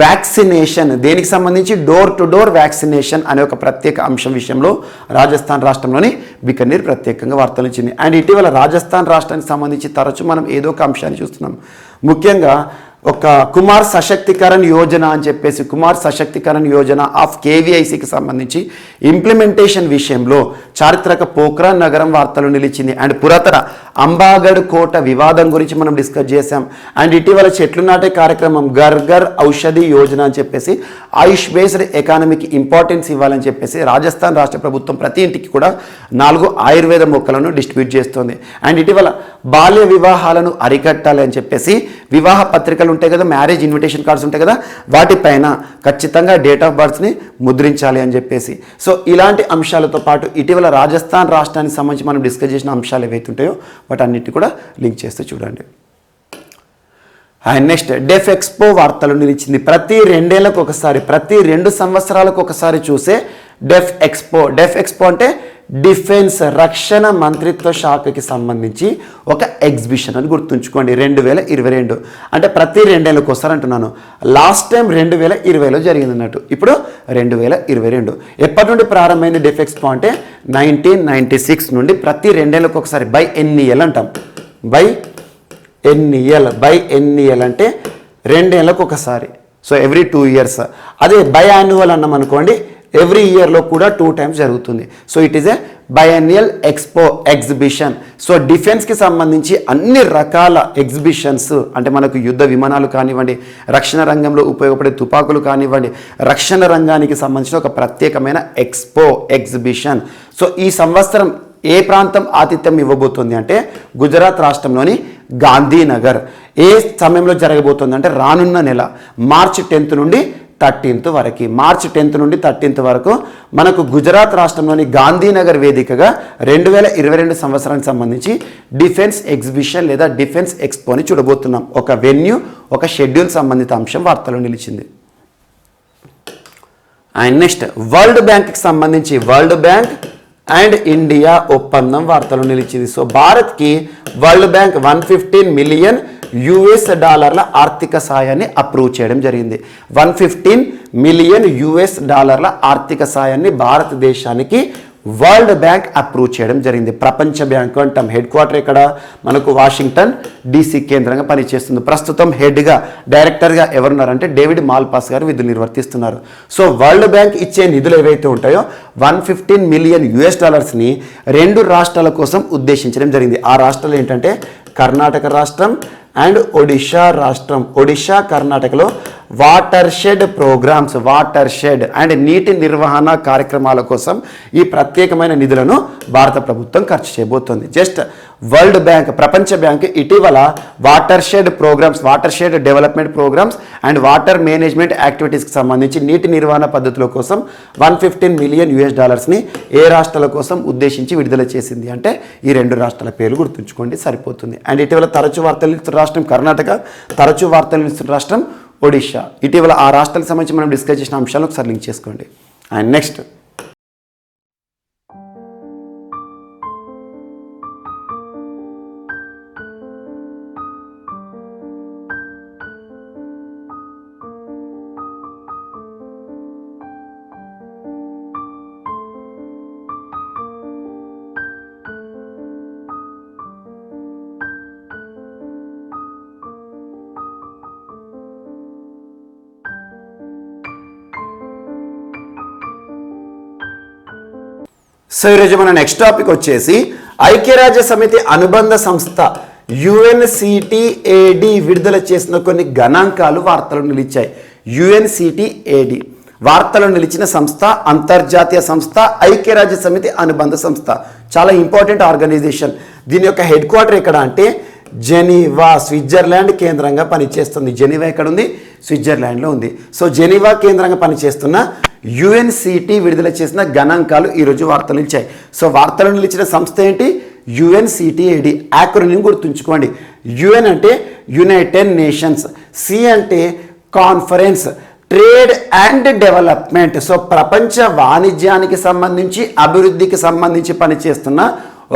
వ్యాక్సినేషన్, దేనికి సంబంధించి డోర్ టు డోర్ వ్యాక్సినేషన్ అనే ఒక ప్రత్యేక అంశం విషయంలో రాజస్థాన్ రాష్ట్రంలోని బికనీర్ ప్రత్యేకంగా వార్తలు ఇచ్చింది. అండ్ ఇటీవల రాజస్థాన్ రాష్ట్రానికి సంబంధించి తరచూ మనం ఏదో ఒక అంశాన్ని చూస్తున్నాం. ముఖ్యంగా ఒక కుమార్ సశక్తికరణ్ యోజన అని చెప్పేసి కుమార్ సశక్తికరణ్ యోజన ఆఫ్ KVICకి సంబంధించి ఇంప్లిమెంటేషన్ విషయంలో చారిత్రక పోఖ్రాన్ నగరం వార్తలు నిలిచింది. అండ్ పురాతన అంబాగఢ్ కోట వివాదం గురించి మనం డిస్కస్ చేశాం. అండ్ ఇటీవల చెట్లు నాటే కార్యక్రమం ఘర్ ఔషధి యోజన అని చెప్పేసి ఆయుష్ బేస్డ్ ఎకానమీకి ఇంపార్టెన్స్ ఇవ్వాలని చెప్పేసి రాజస్థాన్ రాష్ట్ర ప్రభుత్వం ప్రతి ఇంటికి కూడా 4 ఆయుర్వేద మొక్కలను డిస్ట్రిబ్యూట్ చేస్తుంది. అండ్ ఇటీవల బాల్య వివాహాలను అరికట్టాలి అని చెప్పేసి వివాహ పత్రికలు ఉంటాయి కదా, మ్యారేజ్ ఇన్విటేషన్ కార్డ్స్ ఉంటాయి కదా, వాటిపైన ఖచ్చితంగా డేట్ ఆఫ్ బర్త్ని ముద్రించాలి అని చెప్పేసి. సో ఇలాంటి అంశాలతో పాటు ఇటీవల రాజస్థాన్ రాష్ట్రానికి సంబంధించి మనం డిస్కస్ చేసిన అంశాలు ఏవైతే ఉంటాయో వాటన్నిటిని కూడా లింక్ చేస్తూ చూడండి. అండ్ నెక్స్ట్ డెఫ్ ఎక్స్పో వార్తలు నిలిచింది. ప్రతి 2 ఏళ్లకు ఒకసారి, ప్రతి 2 సంవత్సరాలకు ఒకసారి చూసే డెఫ్ ఎక్స్పో అంటే డిఫెన్స్ రక్షణ మంత్రిత్వ శాఖకి సంబంధించి ఒక ఎగ్జిబిషన్ అని గుర్తుంచుకోండి. 2022 అంటే ప్రతి 2 ఏళ్ళకి ఒకసారి అంటున్నాను. లాస్ట్ టైం 2020లో జరిగింది అన్నట్టు, ఇప్పుడు 2022. ఎప్పటి నుండి ప్రారంభమైంది డెఫ్ ఎక్స్పో అంటే 1996 నుండి ప్రతి 2 ఏళ్ళకి ఒకసారి బై ఎన్ఈఎల్ అంటాం. బై ఎన్ఈఎల్ అంటే 2 ఏళ్ళకు ఒకసారి, సో ఎవ్రీ 2 ఇయర్స్. అదే బై యాన్యువల్ అన్నాం అనుకోండి, ఎవ్రీ ఇయర్లో కూడా 2 టైమ్స్ జరుగుతుంది. So it is a biannual exhibition. So డిఫెన్స్కి సంబంధించి అన్ని రకాల ఎగ్జిబిషన్స్, అంటే మనకు యుద్ధ విమానాలు కానివ్వండి, రక్షణ రంగంలో ఉపయోగపడే తుపాకులు కానివ్వండి, రక్షణ రంగానికి సంబంధించిన ఒక ప్రత్యేకమైన ఎగ్జిబిషన్. సో ఈ సంవత్సరం ఏ ప్రాంతం ఆతిథ్యం ఇవ్వబోతుంది అంటే గుజరాత్ రాష్ట్రంలోని గాంధీనగర్. ఏ సమయంలో జరగబోతుంది అంటే రానున్న నెల మార్చి 10th నుండి 13th వరకు. మార్చి 10th నుండి 13th వరకు మనకు గుజరాత్ రాష్ట్రంలోని గాంధీనగర్ వేదికగా 2022 సంవత్సరానికి సంబంధించి డిఫెన్స్ ఎగ్జిబిషన్ లేదా డిఫెన్స్ ఎక్స్పోని చూడబోతున్నాం. ఒక వెన్యూ, ఒక షెడ్యూల్ సంబంధిత అంశం వార్తలో నిలిచింది. అండ్ నెక్స్ట్ వరల్డ్ బ్యాంక్కి సంబంధించి వరల్డ్ బ్యాంక్ అండ్ ఇండియా ఒప్పందం వార్తలు నిలిచింది. సో భారత్కి వరల్డ్ బ్యాంక్ $115 మిలియన్ ఆర్థిక సాయాన్ని అప్రూవ్ చేయడం జరిగింది. $115 మిలియన్ ఆర్థిక సాయాన్ని భారతదేశానికి వరల్డ్ బ్యాంక్ అప్రూవ్ చేయడం జరిగింది. ప్రపంచ బ్యాంకు అంటాం. హెడ్ క్వార్టర్ ఇక్కడ మనకు వాషింగ్టన్ DC కేంద్రంగా పనిచేస్తుంది. ప్రస్తుతం హెడ్గా, డైరెక్టర్గా ఎవరున్నారంటే డేవిడ్ మాల్పాస్ గారు విధులు నిర్వర్తిస్తున్నారు. సో వరల్డ్ బ్యాంక్ ఇచ్చే నిధులు ఏవైతే ఉంటాయో $115 మిలియన్ 2 రాష్ట్రాల కోసం ఉద్దేశించడం జరిగింది. ఆ రాష్ట్రాలు ఏంటంటే కర్ణాటక రాష్ట్రం అండ్ ఒడిషా రాష్ట్రం. ఒడిషా, కర్ణాటకలో వాటర్ షెడ్ అండ్ నీటి నిర్వహణ కార్యక్రమాల కోసం ఈ ప్రత్యేకమైన నిధులను భారత ప్రభుత్వం ఖర్చు చేయబోతోంది. జస్ట్ వరల్డ్ బ్యాంక్, ప్రపంచ బ్యాంక్ ఇటీవల watershed development programmes and water management యాక్టివిటీస్కి సంబంధించి నీటి నిర్వహణ పద్ధతుల కోసం $115 మిలియన్ ఏ రాష్ట్రాల కోసం ఉద్దేశించి విడుదల చేసింది అంటే ఈ 2 రాష్ట్రాల పేర్లు గుర్తుంచుకోండి, సరిపోతుంది. అండ్ ఇటీవల తరచూ వార్తలు ఇస్తున్న రాష్ట్రం కర్ణాటక, తరచూ వార్తలు ఇస్తున్న రాష్ట్రం ఒడిషా. ఇటీవల ఆ రాష్ట్రాలకు సంబంధించి మనం డిస్కస్ చేసిన అంశాలను ఒకసారి లింక్ చేసుకోండి. అండ్ నెక్స్ట్ సో ఈరోజు మన నెక్స్ట్ టాపిక్ వచ్చేసి ఐక్యరాజ్య సమితి అనుబంధ సంస్థ UNCTAD విడుదల చేసిన కొన్ని గణాంకాలు వార్తలు నిలిచాయి. UNCTAD వార్తలు నిలిచిన సంస్థ అంతర్జాతీయ సంస్థ, ఐక్యరాజ్య సమితి అనుబంధ సంస్థ. చాలా ఇంపార్టెంట్ ఆర్గనైజేషన్. దీని యొక్క హెడ్ క్వార్టర్ ఎక్కడ అంటే జెనీవా, స్విట్జర్లాండ్ కేంద్రంగా పనిచేస్తుంది. జెనీవా ఎక్కడ ఉంది? స్విట్జర్లాండ్లో ఉంది. సో జెనీవా కేంద్రంగా పనిచేస్తున్న UNCT విడుదల చేసిన గణాంకాలు ఈరోజు వార్తలు నిలిచాయి. సో వార్తలు నిలిచిన సంస్థ ఏంటి? UNCTAD. యాక్రోనిమ్ గుర్తుంచుకోండి. UN అంటే యునైటెడ్ నేషన్స్, C అంటే conference, trade and development. So ప్రపంచ వాణిజ్యానికి సంబంధించి, అభివృద్ధికి సంబంధించి పనిచేస్తున్న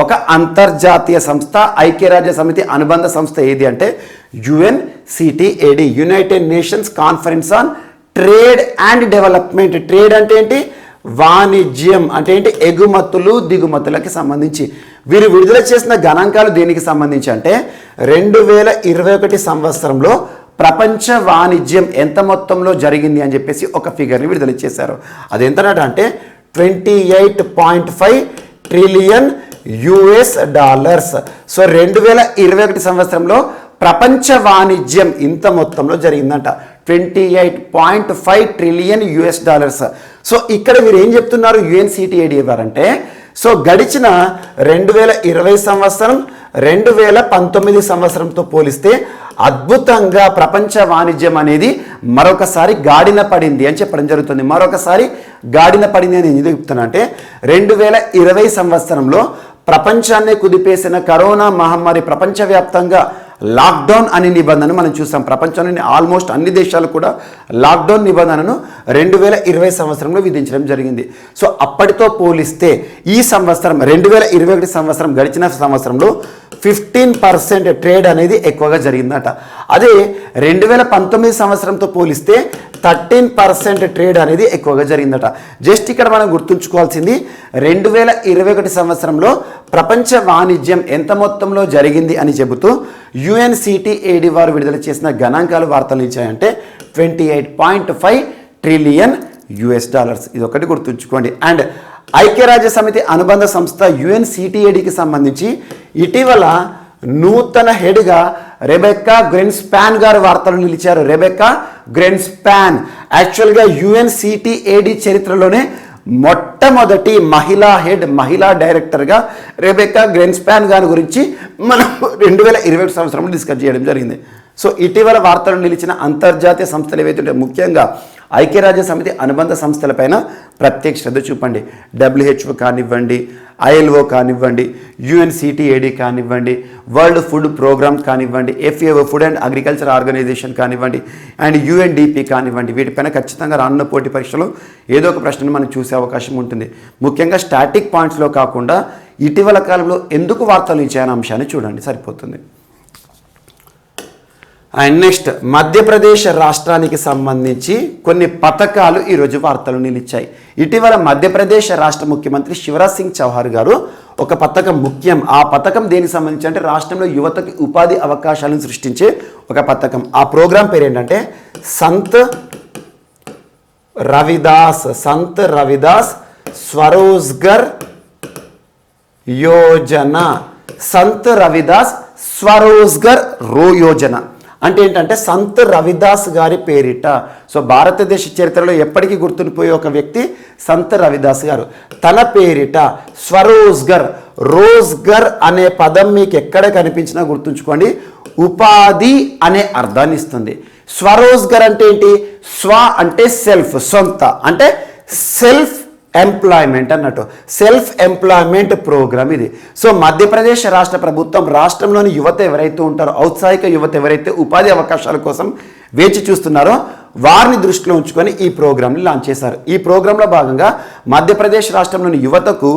ఒక అంతర్జాతీయ సంస్థ, ఐక్యరాజ్య సమితి అనుబంధ సంస్థ ఏది అంటే UNCTAD, United nations conference on trade and development. Trade అంటే ఏంటి? వాణిజ్యం. అంటే ఏంటి? ఎగుమతులు దిగుమతులకి సంబంధించి. వీరు విడుదల చేసిన గణాంకాలు దేనికి సంబంధించి అంటే 2021 సంవత్సరంలో ప్రపంచ వాణిజ్యం ఎంత మొత్తంలో జరిగింది అని చెప్పేసి ఒక ఫిగర్ని విడుదల చేశారు. అది ఎంతనట అంటే $28.5 ట్రిలియన్. సో 2021 సంవత్సరంలో ప్రపంచ వాణిజ్యం ఇంత మొత్తంలో జరిగిందంట. $28.5 ట్రిలియన్. సో ఇక్కడ వీరు ఏం చెప్తున్నారు UNCTAD వారంటే, సో గడిచిన 2020 సంవత్సరం 2019 సంవత్సరంతో పోలిస్తే అద్భుతంగా ప్రపంచ వాణిజ్యం అనేది మరొకసారి గాడిన పడింది అని చెప్పడం జరుగుతుంది. మరొకసారి గాడిన పడింది అని ఎందుకు చెప్తున్నా అంటే, 2020 సంవత్సరంలో ప్రపంచాన్ని కుదిపేసిన కరోనా మహమ్మారి ప్రపంచవ్యాప్తంగా లాక్డౌన్ అనే నిబంధనను మనం చూసాం. ప్రపంచంలోని ఆల్మోస్ట్ అన్ని దేశాలు కూడా లాక్డౌన్ నిబంధనను 2020 సంవత్సరంలో విధించడం జరిగింది. సో అప్పటితో పోలిస్తే ఈ సంవత్సరం 2021 సంవత్సరం గడిచిన సంవత్సరంలో 15% ట్రేడ్ అనేది ఎక్కువగా జరిగిందట. అదే 2019 సంవత్సరంతో పోలిస్తే 13% ట్రేడ్ అనేది ఎక్కువగా జరిగిందట. జస్ట్ ఇక్కడ మనం గుర్తుంచుకోవాల్సింది 2021 సంవత్సరంలో ప్రపంచ వాణిజ్యం ఎంత మొత్తంలో జరిగింది అని చెబుతూ UNCTAD వారు విడుదల చేసిన గణాంకాలు వార్తలు ఇచ్చాయంటే $28.5 ట్రిలియన్. ఇది ఒకటి గుర్తుంచుకోండి. అండ్ ఐక్యరాజ్య సమితి అనుబంధ సంస్థ UNCTADకి సంబంధించి ఇటీవల నూతన హెడ్గా రెబెక్కా గ్రెన్స్పాన్ గారు వార్తలు నిలిచారు. రెబెక్కా గ్రెన్స్పాన్ యాక్చువల్గా UNCTAD చరిత్రలోనే మొట్టమొదటి మహిళా హెడ్, మహిళా డైరెక్టర్గా రెబెక్కా గ్రెన్స్పాన్ గారి గురించి మనం 2021 సంవత్సరంలో డిస్కస్ చేయడం జరిగింది. సో ఇటీవల వార్తలు నిలిచిన అంతర్జాతీయ సంస్థలు ఏవైతే ముఖ్యంగా ఐక్యరాజ్య సమితి అనుబంధ సంస్థలపైన ప్రత్యేక శ్రద్ధ చూపండి. WHO కానివ్వండి, ILO కానివ్వండి, UNCTAD కానివ్వండి, వరల్డ్ ఫుడ్ ప్రోగ్రామ్ కానివ్వండి, FAO food and agriculture organisation కానివ్వండి, అండ్ UNDP కానివ్వండి, వీటిపైన ఖచ్చితంగా రానున్న పోటీ పరీక్షలో ఏదో ఒక ప్రశ్నను మనం చూసే అవకాశం ఉంటుంది. ముఖ్యంగా స్టాటిక్ పాయింట్స్లో కాకుండా ఇటీవల కాలంలో ఎందుకు వార్తలు ఇచ్చాయనే అంశాన్ని చూడండి, సరిపోతుంది. అండ్ నెక్స్ట్ మధ్యప్రదేశ్ రాష్ట్రానికి సంబంధించి కొన్ని పథకాలు ఈరోజు వార్తలు నిలిచాయి. ఇటీవల మధ్యప్రదేశ్ రాష్ట్ర ముఖ్యమంత్రి శివరాజ్ సింగ్ చౌహాన్ గారు ఒక పథకం ముఖ్యం. ఆ పథకం దేనికి సంబంధించి అంటే రాష్ట్రంలో యువతకి ఉపాధి అవకాశాలను సృష్టించే ఒక పథకం. ఆ ప్రోగ్రాం పేరు ఏంటంటే సంత్ రవిదాస్ స్వరోజ్గర్ యోజన. సంత్ రవిదాస్ స్వరోజ్గర్ యోజన అంటే ఏంటంటే సంత్ రవిదాస్ గారి పేరిట. సో భారతదేశ చరిత్రలో ఎప్పటికీ గుర్తుండిపోయే ఒక వ్యక్తి సంత్ రవిదాస్ గారు. తన పేరిట రోజ్గర్ అనే పదం మీకు ఎక్కడ కనిపించినా గుర్తుంచుకోండి, ఉపాధి అనే అర్థాన్ని ఇస్తుంది. స్వరోజ్గర్ అంటే ఏంటి? స్వ అంటే సెల్ఫ్, సొంత, అంటే సెల్ఫ్ ఎంప్లాయ్మెంట్ అన్నట్టు. సెల్ఫ్ ఎంప్లాయ్మెంట్ ప్రోగ్రామ్ ఇది. సో మధ్యప్రదేశ్ రాష్ట్ర ప్రభుత్వం రాష్ట్రంలోని యువత ఎవరైతే ఉంటారో, ఔత్సాహిక యువత ఎవరైతే ఉపాధి అవకాశాల కోసం వేచి చూస్తున్నారో వారిని దృష్టిలో ఉంచుకొని ఈ ప్రోగ్రామ్ని లాంచ్ చేశారు. ఈ ప్రోగ్రాంలో భాగంగా మధ్యప్రదేశ్ రాష్ట్రంలోని యువతకు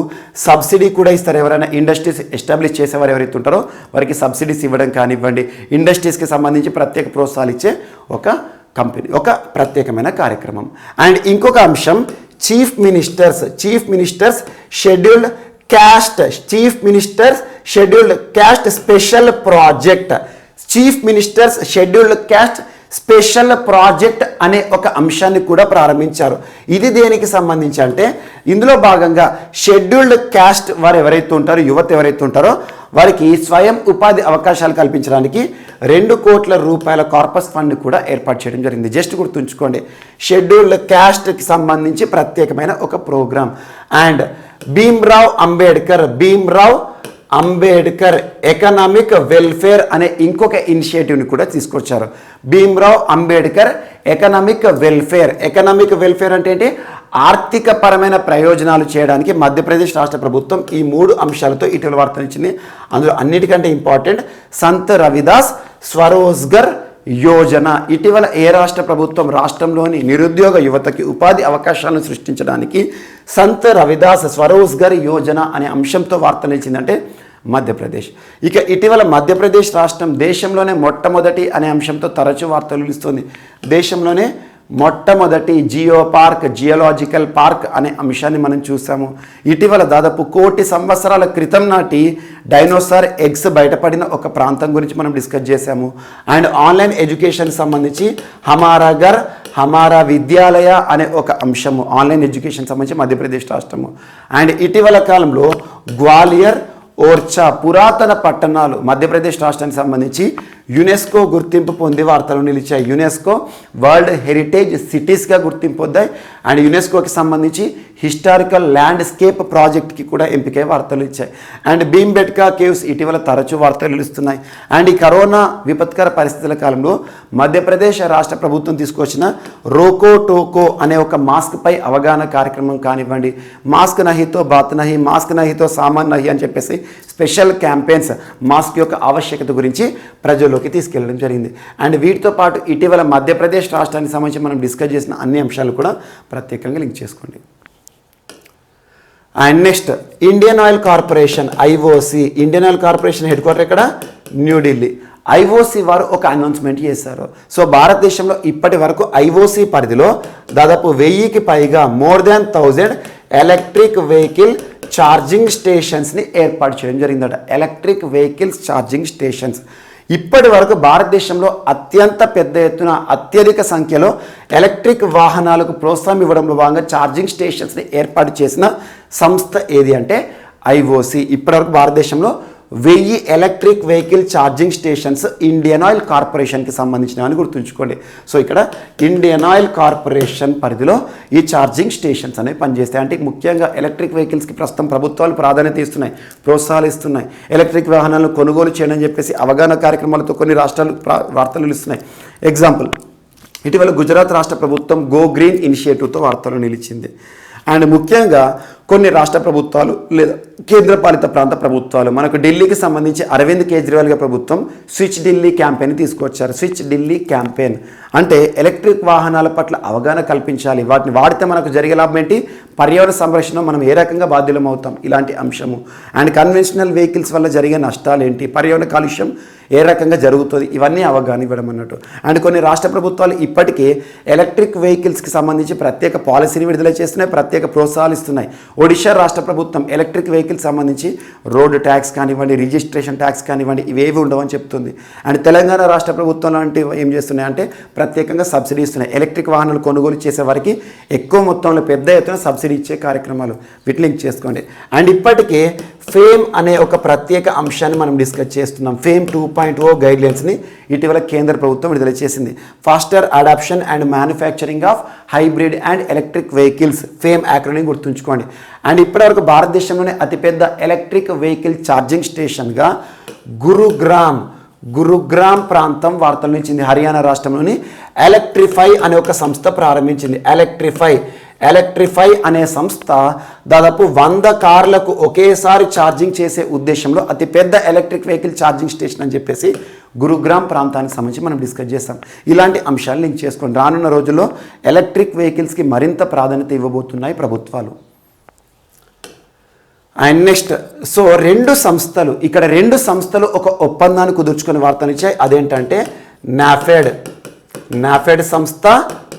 సబ్సిడీ కూడా ఇస్తారు. ఎవరైనా ఇండస్ట్రీస్ ఎస్టాబ్లిష్ చేసేవారు ఎవరైతే ఉంటారో వారికి సబ్సిడీస్ ఇవ్వడం కానివ్వండి, ఇండస్ట్రీస్కి సంబంధించి ప్రత్యేక ప్రోత్సాహాలు ఇచ్చే ఒక కంపెనీ, ఒక ప్రత్యేకమైన కార్యక్రమం. అండ్ ఇంకొక అంశం chief ministers scheduled caste special project. Chief ministers scheduled caste special project అనే ఒక అంశాన్ని కూడా ప్రారంభించారు. ఇది దేనికి సంబంధించి అంటే ఇందులో భాగంగా షెడ్యూల్డ్ క్యాస్ట్ వారు ఎవరైతే ఉంటారో, యువత ఎవరైతే ఉంటారో వారికి స్వయం ఉపాధి అవకాశాలు కల్పించడానికి 2 కోట్ల రూపాయల కార్పస్ ఫండ్ కూడా ఏర్పాటు చేయడం జరిగింది. జస్ట్ గుర్తుంచుకోండి, షెడ్యూల్డ్ క్యాస్ట్కి సంబంధించి ప్రత్యేకమైన ఒక programme. And Bhimrao Ambedkar economic welfare అనే ఇంకొక ఇనిషియేటివ్ని కూడా తీసుకొచ్చారు. భీమ్రావ్ అంబేడ్కర్ ఎకనామిక్ వెల్ఫేర్ అంటే ఏంటి? ఆర్థిక పరమైన ప్రయోజనాలు చేయడానికి మధ్యప్రదేశ్ రాష్ట్ర ప్రభుత్వం ఈ 3 అంశాలతో ఇటీవల వార్తలు ఇచ్చింది. అందులో అన్నిటికంటే ఇంపార్టెంట్ సంత్ రవిదాస్ స్వరోజ్గర్ యోజన. ఇటీవల ఏ రాష్ట్ర ప్రభుత్వం రాష్ట్రంలోని నిరుద్యోగ యువతకి ఉపాధి అవకాశాలను సృష్టించడానికి సంత్ రవిదాస్ స్వరోజ్గర్ యోజన అనే అంశంతో వార్త నిలిచిందంటే మధ్యప్రదేశ్. ఇక ఇటీవల మధ్యప్రదేశ్ రాష్ట్రం దేశంలోనే మొట్టమొదటి అనే అంశంతో తరచూ వార్తలు నిలుస్తుంది. దేశంలోనే మొట్టమొదటి జియోలాజికల్ పార్క్ అనే అంశాన్ని మనం చూసాము. ఇటీవల దాదాపు 1 కోటి సంవత్సరాల క్రితం నాటి డైనోసార్ ఎగ్స్ బయటపడిన ఒక ప్రాంతం గురించి మనం డిస్కస్ చేశాము. అండ్ ఆన్లైన్ ఎడ్యుకేషన్ సంబంధించి హమారా ఘర్ హమారా విద్యాలయ అనే ఒక అంశము ఆన్లైన్ ఎడ్యుకేషన్ సంబంధించి మధ్యప్రదేశ్ రాష్ట్రము. అండ్ ఇటీవల కాలంలో గ్వాలియర్, ఓర్చా పురాతన పట్టణాలు మధ్యప్రదేశ్ రాష్ట్రానికి సంబంధించి యునెస్కో గుర్తింపు పొంది వార్తలు నిలిచాయి. యునెస్కో వరల్డ్ హెరిటేజ్ సిటీస్గా గుర్తింపు పొందాయి. అండ్ యునెస్కోకి సంబంధించి హిస్టారికల్ ల్యాండ్స్కేప్ ప్రాజెక్ట్కి కూడా ఎంపికై వార్తలు ఇచ్చాయి. అండ్ భీంబెట్కా కేవ్స్ ఇటీవల తరచూ వార్తలు నిలుస్తున్నాయి. అండ్ ఈ కరోనా విపత్కర పరిస్థితుల కాలంలో మధ్యప్రదేశ్ రాష్ట్ర ప్రభుత్వం తీసుకొచ్చిన రోకో టోకో అనే ఒక మాస్క్ పై అవగాహన కార్యక్రమం కానివ్వండి, మాస్క్ నహితో బాత్ నహి, మాస్క్ నహితో సామాన్ నహి అని చెప్పేసి స్పెషల్ క్యాంపెయిన్స్ మాస్క్ యొక్క ఆవశ్యకత గురించి ప్రజల్లోకి తీసుకెళ్లడం జరిగింది. అండ్ వీటితో పాటు ఇటీవల మధ్యప్రదేశ్ రాష్ట్రానికి సంబంధించి మనం డిస్కస్ చేసిన అన్ని అంశాలు కూడా ప్రత్యేకంగా లింక్ చేసుకోండి. And next Indian oil corporation IOC, Indian oil corporation head quarter ఇక్కడ న్యూఢిల్లీ. ఐఓసి వారు ఒక అనౌన్స్మెంట్ చేశారు. సో భారతదేశంలో ఇప్పటి వరకు ఐఓసి పరిధిలో దాదాపు 1000కి పైగా more than 1000 electric vehicle charging స్టేషన్స్ని ఏర్పాటు చేయడం జరిగిందట. ఎలక్ట్రిక్ వెహికల్స్ ఛార్జింగ్ స్టేషన్స్ ఇప్పటి వరకు భారతదేశంలో అత్యంత పెద్ద ఎత్తున అత్యధిక సంఖ్యలో ఎలక్ట్రిక్ వాహనాలకు ప్రోత్సాహం ఇవ్వడంలో భాగంగా ఛార్జింగ్ స్టేషన్స్ని ఏర్పాటు చేసిన సంస్థ ఏది అంటే ఐఓసి. ఇప్పటివరకు భారతదేశంలో 1000 electric vehicle charging stations Indian oil కార్పొరేషన్కి సంబంధించినవని గుర్తుంచుకోండి. సో ఇక్కడ ఇండియన్ ఆయిల్ కార్పొరేషన్ పరిధిలో ఈ ఛార్జింగ్ స్టేషన్స్ అనేవి పనిచేస్తాయి. అంటే ముఖ్యంగా ఎలక్ట్రిక్ వెహికల్స్కి ప్రస్తుతం ప్రభుత్వాలు ప్రాధాన్యత ఇస్తున్నాయి, ప్రోత్సాహాలు ఇస్తున్నాయి. ఎలక్ట్రిక్ వాహనాలను కొనుగోలు చేయడం అని చెప్పేసి అవగాహన కార్యక్రమాలతో కొన్ని రాష్ట్రాలు వార్తలు ఇస్తున్నాయి. ఎగ్జాంపుల్, ఇటీవల గుజరాత్ రాష్ట్ర ప్రభుత్వం గో గ్రీన్ ఇనిషియేటివ్తో వార్తలు నిలిచింది. అండ్ ముఖ్యంగా కొన్ని రాష్ట్ర ప్రభుత్వాలు లేదా కేంద్రపాలిత ప్రాంత ప్రభుత్వాలు, మనకు ఢిల్లీకి సంబంధించి అరవింద్ కేజ్రీవాల్ గారి ప్రభుత్వం స్విచ్ ఢిల్లీ క్యాంపెయిన్ తీసుకొచ్చారు. స్విచ్ ఢిల్లీ క్యాంపెయిన్ అంటే ఎలక్ట్రిక్ వాహనాల పట్ల అవగాహన కల్పించాలి, వాటిని వాడితే మనకు జరిగే లాభం ఏంటి, పర్యావరణ సంరక్షణ, మనం ఏ రకంగా బాధ్యులం అవుతాం, ఇలాంటి అంశము. అండ్ కన్వెన్షనల్ వెహికల్స్ వల్ల జరిగే నష్టాలు ఏంటి, పర్యావరణ కాలుష్యం ఏ రకంగా జరుగుతుంది, ఇవన్నీ అవగాహన ఇవ్వడం అన్నట్టు. అండ్ కొన్ని రాష్ట్ర ప్రభుత్వాలు ఇప్పటికే ఎలక్ట్రిక్ వెహికల్స్కి సంబంధించి ప్రత్యేక పాలసీని విడుదల చేస్తున్నాయి, ప్రత్యేక ప్రోత్సాహాలు ఇస్తున్నాయి. ఒడిషా రాష్ట్ర ప్రభుత్వం ఎలక్ట్రిక్ వెహికల్స్ సంబంధించి రోడ్డు ట్యాక్స్ కానివ్వండి, రిజిస్ట్రేషన్ ట్యాక్స్ కానివ్వండి, ఇవేవి ఉండవని చెప్తుంది. అండ్ తెలంగాణ రాష్ట్ర ప్రభుత్వం లాంటివి ఏం చేస్తున్నాయి అంటే ప్రత్యేకంగా సబ్సిడీ ఇస్తున్నాయి. ఎలక్ట్రిక్ వాహనాలు కొనుగోలు చేసే వారికి ఎక్కువ మొత్తంలో పెద్ద ఎత్తున సబ్సిడీ ఇచ్చే కార్యక్రమాలు, వీటి లింక్ చేసుకోండి. అండ్ ఇప్పటికే ఫేమ్ అనే ఒక ప్రత్యేక అంశాన్ని మనం డిస్కస్ చేస్తున్నాం. ఫేమ్ 2.0 గైడ్లైన్స్ని ఇటీవల కేంద్ర ప్రభుత్వం విడుదల చేసింది. Faster adoption and manufacturing of hybrid and electric vehicles, fame acronym గుర్తుంచుకోండి. అండ్ ఇప్పటివరకు భారతదేశంలోనే అతిపెద్ద ఎలక్ట్రిక్ వెహికల్ ఛార్జింగ్ స్టేషన్గా గురుగ్రామ్ ప్రాంతం వార్తలు నిలిచింది. హర్యానా రాష్ట్రంలోని ఎలక్ట్రిఫై అనే ఒక సంస్థ ప్రారంభించింది. ఎలక్ట్రిఫై అనే సంస్థ దాదాపు 100 కార్లకు ఒకేసారి ఛార్జింగ్ చేసే ఉద్దేశంలో అతిపెద్ద ఎలక్ట్రిక్ వెహికల్ ఛార్జింగ్ స్టేషన్ అని చెప్పేసి గురుగ్రామ్ ప్రాంతానికి సంబంధించి మనం డిస్కస్ చేస్తాం. ఇలాంటి అంశాలు లింక్ చేసుకోండి. రానున్న రోజుల్లో ఎలక్ట్రిక్ వెహికల్స్కి మరింత ప్రాధాన్యత ఇవ్వబోతున్నాయి ప్రభుత్వాలు. అండ్ నెక్స్ట్, సో రెండు సంస్థలు ఒక ఒప్పందాన్ని కుదుర్చుకునే వార్తలు ఇచ్చాయి. అదేంటంటే నాఫెడ్ సంస్థ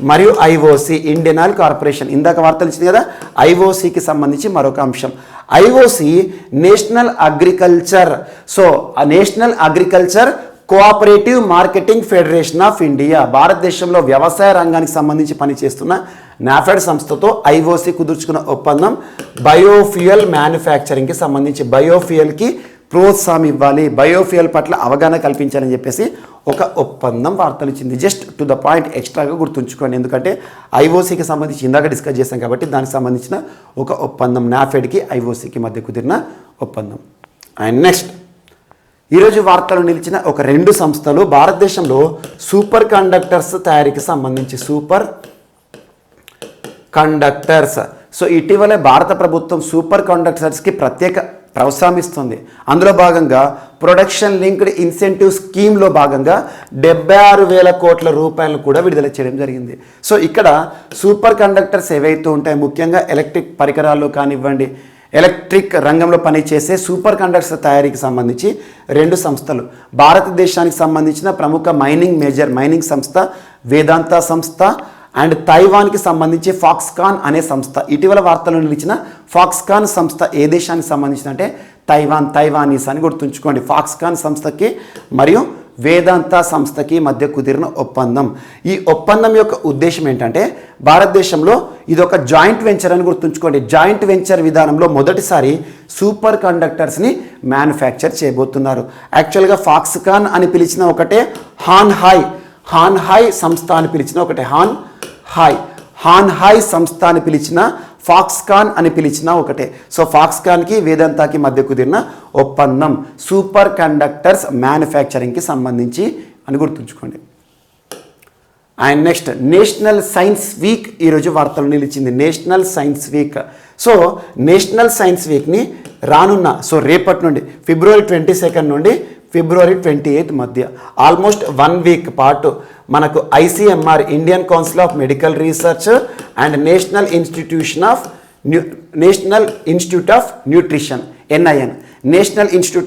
మరియు ఐఓసి, ఇండియన్ ఆయిల్ కార్పొరేషన్. ఇందాక వార్తలు ఇచ్చింది కదా, ఐఓసికి సంబంధించి మరొక అంశం. IOC national agriculture cooperative marketing federation of India, భారతదేశంలో వ్యవసాయ రంగానికి సంబంధించి పనిచేస్తున్న నాఫెడ్ సంస్థతో ఐఓసి కుదుర్చుకున్న ఒప్పందం బయోఫ్యూయల్ మ్యానుఫ్యాక్చరింగ్కి సంబంధించి. బయోఫ్యూయల్కి ప్రోత్సాహం ఇవ్వాలి, బయోఫ్యూయల్ పట్ల అవగాహన కల్పించాలని చెప్పేసి ఒక ఒప్పందం వార్తలు ఇచ్చింది. జస్ట్ టు ద పాయింట్ ఎక్స్ట్రాగా గుర్తుంచుకోండి, ఎందుకంటే ఐఓసికి సంబంధించి ఇందాక డిస్కస్ చేశాం కాబట్టి దానికి సంబంధించిన ఒక ఒప్పందం, నాఫెడ్కి ఐఓసికి మధ్య కుదిరిన ఒప్పందం. అండ్ నెక్స్ట్, ఈరోజు వార్తలు నిలిచిన ఒక 2 సంస్థలు భారతదేశంలో సూపర్ కండక్టర్స్ తయారీకి సంబంధించి. సో ఇటీవలే భారత ప్రభుత్వం సూపర్ కండక్టర్స్కి ప్రత్యేక ప్రోత్సాహం ఇస్తుంది. అందులో భాగంగా ప్రొడక్షన్ లింక్డ్ ఇన్సెంటివ్ స్కీమ్లో భాగంగా 76,000 కోట్ల రూపాయలను కూడా విడుదల చేయడం జరిగింది. సో ఇక్కడ సూపర్ కండక్టర్స్ ఏవైతే ఉంటాయో, ముఖ్యంగా ఎలక్ట్రిక్ పరికరాలు కానివ్వండి, ఎలక్ట్రిక్ రంగంలో పనిచేసే సూపర్ కండక్టర్స్ తయారీకి సంబంధించి 2 సంస్థలు, భారతదేశానికి సంబంధించిన ప్రముఖ మైనింగ్ సంస్థ వేదాంత సంస్థ అండ్ తైవాన్కి సంబంధించి ఫాక్స్కాన్ అనే సంస్థ. ఇటీవల వార్తల్లో నిలిచిన ఫాక్స్కాన్ సంస్థ ఏ దేశానికి సంబంధించిన అంటే తైవానీస్ అని గుర్తుంచుకోండి. ఫాక్స్కాన్ సంస్థకి మరియు వేదాంత సంస్థకి మధ్య కుదిరిన ఒప్పందం. ఈ ఒప్పందం యొక్క ఉద్దేశం ఏంటంటే భారతదేశంలో ఇది ఒక జాయింట్ వెంచర్ అని గుర్తుంచుకోండి. జాయింట్ వెంచర్ విధానంలో మొదటిసారి సూపర్ కండక్టర్స్ని మ్యానుఫ్యాక్చర్ చేయబోతున్నారు. యాక్చువల్గా ఫాక్స్కాన్ అని పిలిచిన ఒకటే, హాన్ హాయ్ సంస్థ అని పిలిచిన ఒకటే, హాన్ హాయ్ సంస్థ అని పిలిచిన, ఫాక్స్కాన్ అని పిలిచిన ఒకటే. సో ఫాక్స్కాన్కి వేదాంతాకి మధ్య కుదిరిన ఒప్పందం సూపర్ కండక్టర్స్ మ్యానుఫ్యాక్చరింగ్కి సంబంధించి అని గుర్తుంచుకోండి. And next national science week ఈరోజు వార్తలు నిలిచింది. National science week. So national science వీక్ని రానున్న రేపటి నుండి ఫిబ్రవరి 22 నుండి ఫిబ్రవరి 28 మధ్య ఆల్మోస్ట్ 1 వీక్ పాటు మనకు ICMR Indian council of medical research and national institute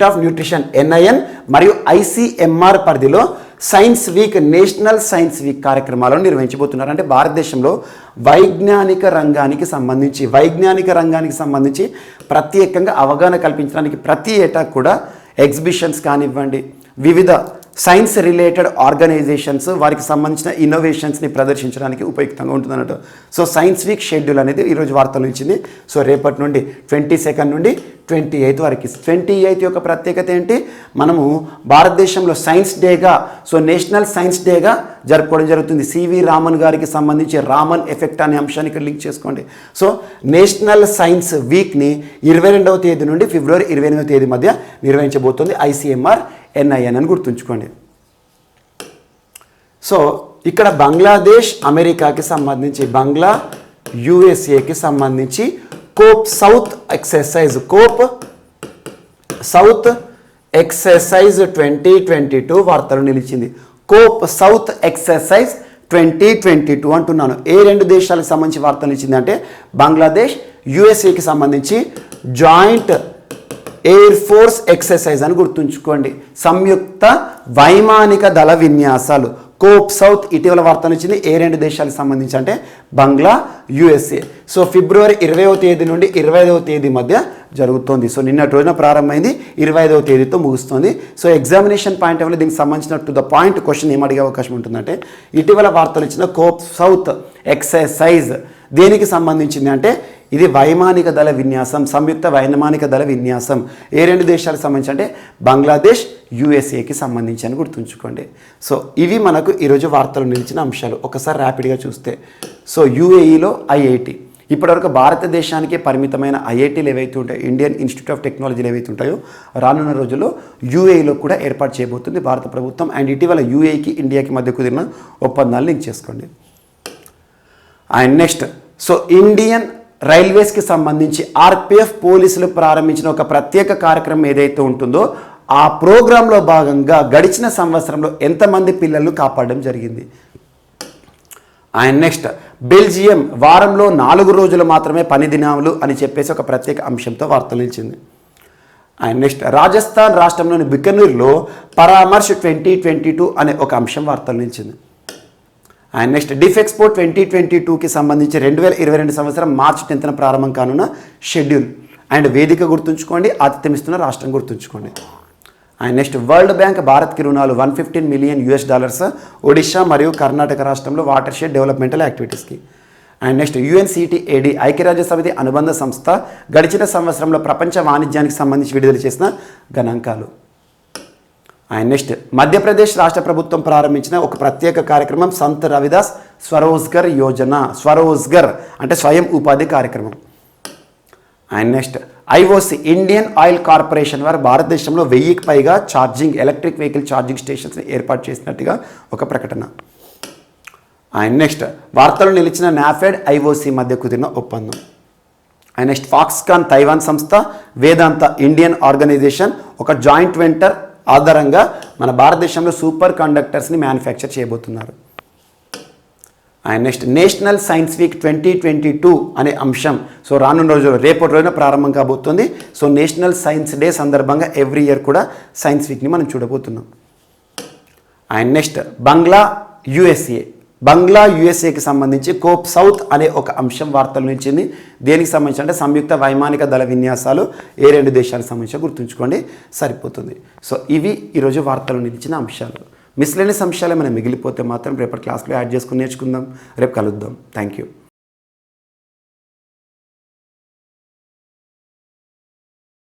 of nutrition NIN మరియు ICMR పరిధిలో science week, national science week కార్యక్రమాలను నిర్వహించబోతున్నారు. అంటే భారతదేశంలో వైజ్ఞానిక రంగానికి సంబంధించి ప్రత్యేకంగా అవగాహన కల్పించడానికి ప్రతి ఏటా కూడా ఎగ్జిబిషన్స్ కానివ్వండి, వివిధ సైన్స్ రిలేటెడ్ ఆర్గనైజేషన్స్ వారికి సంబంధించిన ఇన్నోవేషన్స్ని ప్రదర్శించడానికి ఉపయుక్తంగా ఉంటుందన్నట్టు. సో సైన్స్ వీక్ షెడ్యూల్ అనేది ఈరోజు వార్తలు ఇచ్చింది. సో రేపటి నుండి 22 నుండి 28 వరకు. 28 యొక్క ప్రత్యేకత ఏంటి? మనము భారతదేశంలో సైన్స్ డేగా, నేషనల్ సైన్స్ డేగా జరుపుకోవడం జరుగుతుంది. సివి రామన్ గారికి సంబంధించి రామన్ ఎఫెక్ట్ అనే అంశాన్ని ఇక్కడ లింక్ చేసుకోండి. సో నేషనల్ సైన్స్ వీక్ని 22వ తేదీ నుండి ఫిబ్రవరి 28వ తేదీ మధ్య నిర్వహించబోతోంది ICMR NIN అని గుర్తుంచుకోండి. సో ఇక్కడ బంగ్లాదేశ్ అమెరికాకి సంబంధించి, USAకి సంబంధించి కోప్ సౌత్ ఎక్సర్సైజ్ 2022 వార్తలు నిలిచింది. కోప్ సౌత్ ఎక్సర్సైజ్ 2022 అంటున్నాను. ఏ 2 దేశాలకు సంబంధించి వార్తలు నిలిచింది అంటే బంగ్లాదేశ్, USAకి సంబంధించి జాయింట్ ఎయిర్ ఫోర్స్ ఎక్సర్సైజ్ అని గుర్తుంచుకోండి. సంయుక్త వైమానిక దళ విన్యాసాలు కోప్ సౌత్ ఇటీవల వార్తలు ఇచ్చింది. ఏ 2 దేశాలకు సంబంధించి అంటే బంగ్లా, USA. సో ఫిబ్రవరి 20వ తేదీ నుండి 25వ తేదీ మధ్య జరుగుతోంది. సో నిన్నటి రోజున ప్రారంభమైంది, 25వ తేదీతో ముగుస్తుంది. సో ఎగ్జామినేషన్ పాయింట్ ఆఫ్ దీనికి సంబంధించిన టు ద పాయింట్ క్వశ్చన్ ఏం అడిగే అవకాశం ఉంటుందంటే ఇటీవల వార్తలు ఇచ్చిన కోప్ సౌత్ ఎక్సర్సైజ్ దేనికి సంబంధించింది అంటే ఇది వైమానిక దళ విన్యాసం, సంయుక్త వైమానిక దళ విన్యాసం. ఏ 2 దేశాలకు సంబంధించి అంటే బంగ్లాదేశ్, USAకి సంబంధించి అని గుర్తుంచుకోండి. సో ఇవి మనకు ఈరోజు వార్తలు నిలిచిన అంశాలు. ఒకసారి ర్యాపిడ్గా చూస్తే UAEలో IIT, ఇప్పటివరకు భారతదేశానికి పరిమితమైన IITలు ఏవైతే ఉంటాయో, ఇండియన్ ఇన్స్టిట్యూట్ ఆఫ్ టెక్నాలజీలు ఏవైతే ఉంటాయో రానున్న రోజుల్లో UAEలో కూడా ఏర్పాటు చేయబోతుంది భారత ప్రభుత్వం. అండ్ ఇటీవల UAEకి ఇండియాకి మధ్య కుదిరిన ఒప్పందాలు లింక్ చేసుకోండి. అండ్ నెక్స్ట్ ఇండియన్ రైల్వేస్కి సంబంధించి RPF పోలీసులు ప్రారంభించిన ఒక ప్రత్యేక కార్యక్రమం ఏదైతే ఉంటుందో ఆ ప్రోగ్రాంలో భాగంగా గడిచిన సంవత్సరంలో ఎంతమంది పిల్లలను కాపాడడం జరిగింది. అండ్ నెక్స్ట్ బెల్జియం వారంలో 4 రోజులు మాత్రమే పని దినాలు అని చెప్పేసి ఒక ప్రత్యేక అంశంతో వార్తలు నిలిచింది. అండ్ నెక్స్ట్ రాజస్థాన్ రాష్ట్రంలోని బికనీర్లో పరామర్శ్ 2022 అనే ఒక అంశం వార్తలు నిలిచింది. అండ్ నెక్స్ట్ డిఫెక్స్పో 2022కి సంబంధించి 2022 సంవత్సరం మార్చి 10న ప్రారంభం కానున్న షెడ్యూల్ అండ్ వేదిక గుర్తుంచుకోండి, ఆతిథ్యం ఇస్తున్న రాష్ట్రం గుర్తుంచుకోండి. అండ్ నెక్స్ట్ వరల్డ్ బ్యాంక్ భారత్కి రుణాలు $115 మిలియన్ ఒడిశా మరియు కర్ణాటక రాష్ట్రంలో వాటర్ షెడ్ డెవలప్మెంటల్ యాక్టివిటీస్కి. అండ్ నెక్స్ట్ UNCTAD ఐక్యరాజ్య సమితి అనుబంధ సంస్థ గడిచిన సంవత్సరంలో ప్రపంచ వాణిజ్యానికి సంబంధించి విడుదల చేసిన గణాంకాలు. అండ్ నెక్స్ట్ మధ్యప్రదేశ్ రాష్ట్ర ప్రభుత్వం ప్రారంభించిన ఒక ప్రత్యేక కార్యక్రమం సంత్ రవిదాస్ స్వరోజ్గర్ యోజన. స్వరోజ్గర్ అంటే స్వయం ఉపాధి కార్యక్రమం. And next IOC Indian oil corporation వారు భారతదేశంలో 1000కి పైగా ఎలక్ట్రిక్ వెహికల్ ఛార్జింగ్ స్టేషన్స్ని ఏర్పాటు చేసినట్టుగా ఒక ప్రకటన. అండ్ నెక్స్ట్ వార్తలు నిలిచిన నాఫెడ్ IOC మధ్య కుదిరిన ఒప్పందం. అండ్ నెక్స్ట్ ఫాక్స్కాన్ తైవాన్ సంస్థ, వేదాంత ఇండియన్ ఆర్గనైజేషన్ ఒక జాయింట్ వెంచర్ ఆధారంగా మన భారతదేశంలో సూపర్ కండక్టర్స్ని మ్యానుఫ్యాక్చర్ చేయబోతున్నారు. And next national science week 2022 అనే అంశం రానున్న రోజుల్లో రేపటి రోజున ప్రారంభం కాబోతుంది. నేషనల్ సైన్స్ డే సందర్భంగా ఎవ్రీ ఇయర్ కూడా సైన్స్ వీక్ని మనం చూడబోతున్నాం. అండ్ నెక్స్ట్ బంగ్లా, USA బంగ్లా యుఎస్ఏకి సంబంధించి కోప్ సౌత్ అనే ఒక అంశం వార్తలు నిలిచింది. దేనికి సంబంధించి అంటే సంయుక్త వైమానిక దళ విన్యాసాలు ఏ 2 దేశాలకు సంబంధించి గుర్తుంచుకోండి, సరిపోతుంది. సో ఇవి ఈరోజు వార్తలు నిలిచిన అంశాలు. మిస్లేనియస్ అంశాలు ఏమైనా మిగిలిపోతే మాత్రం రేపటి క్లాస్లో యాడ్ చేసుకుని నేర్చుకుందాం. రేపు కలుద్దాం. Thank you.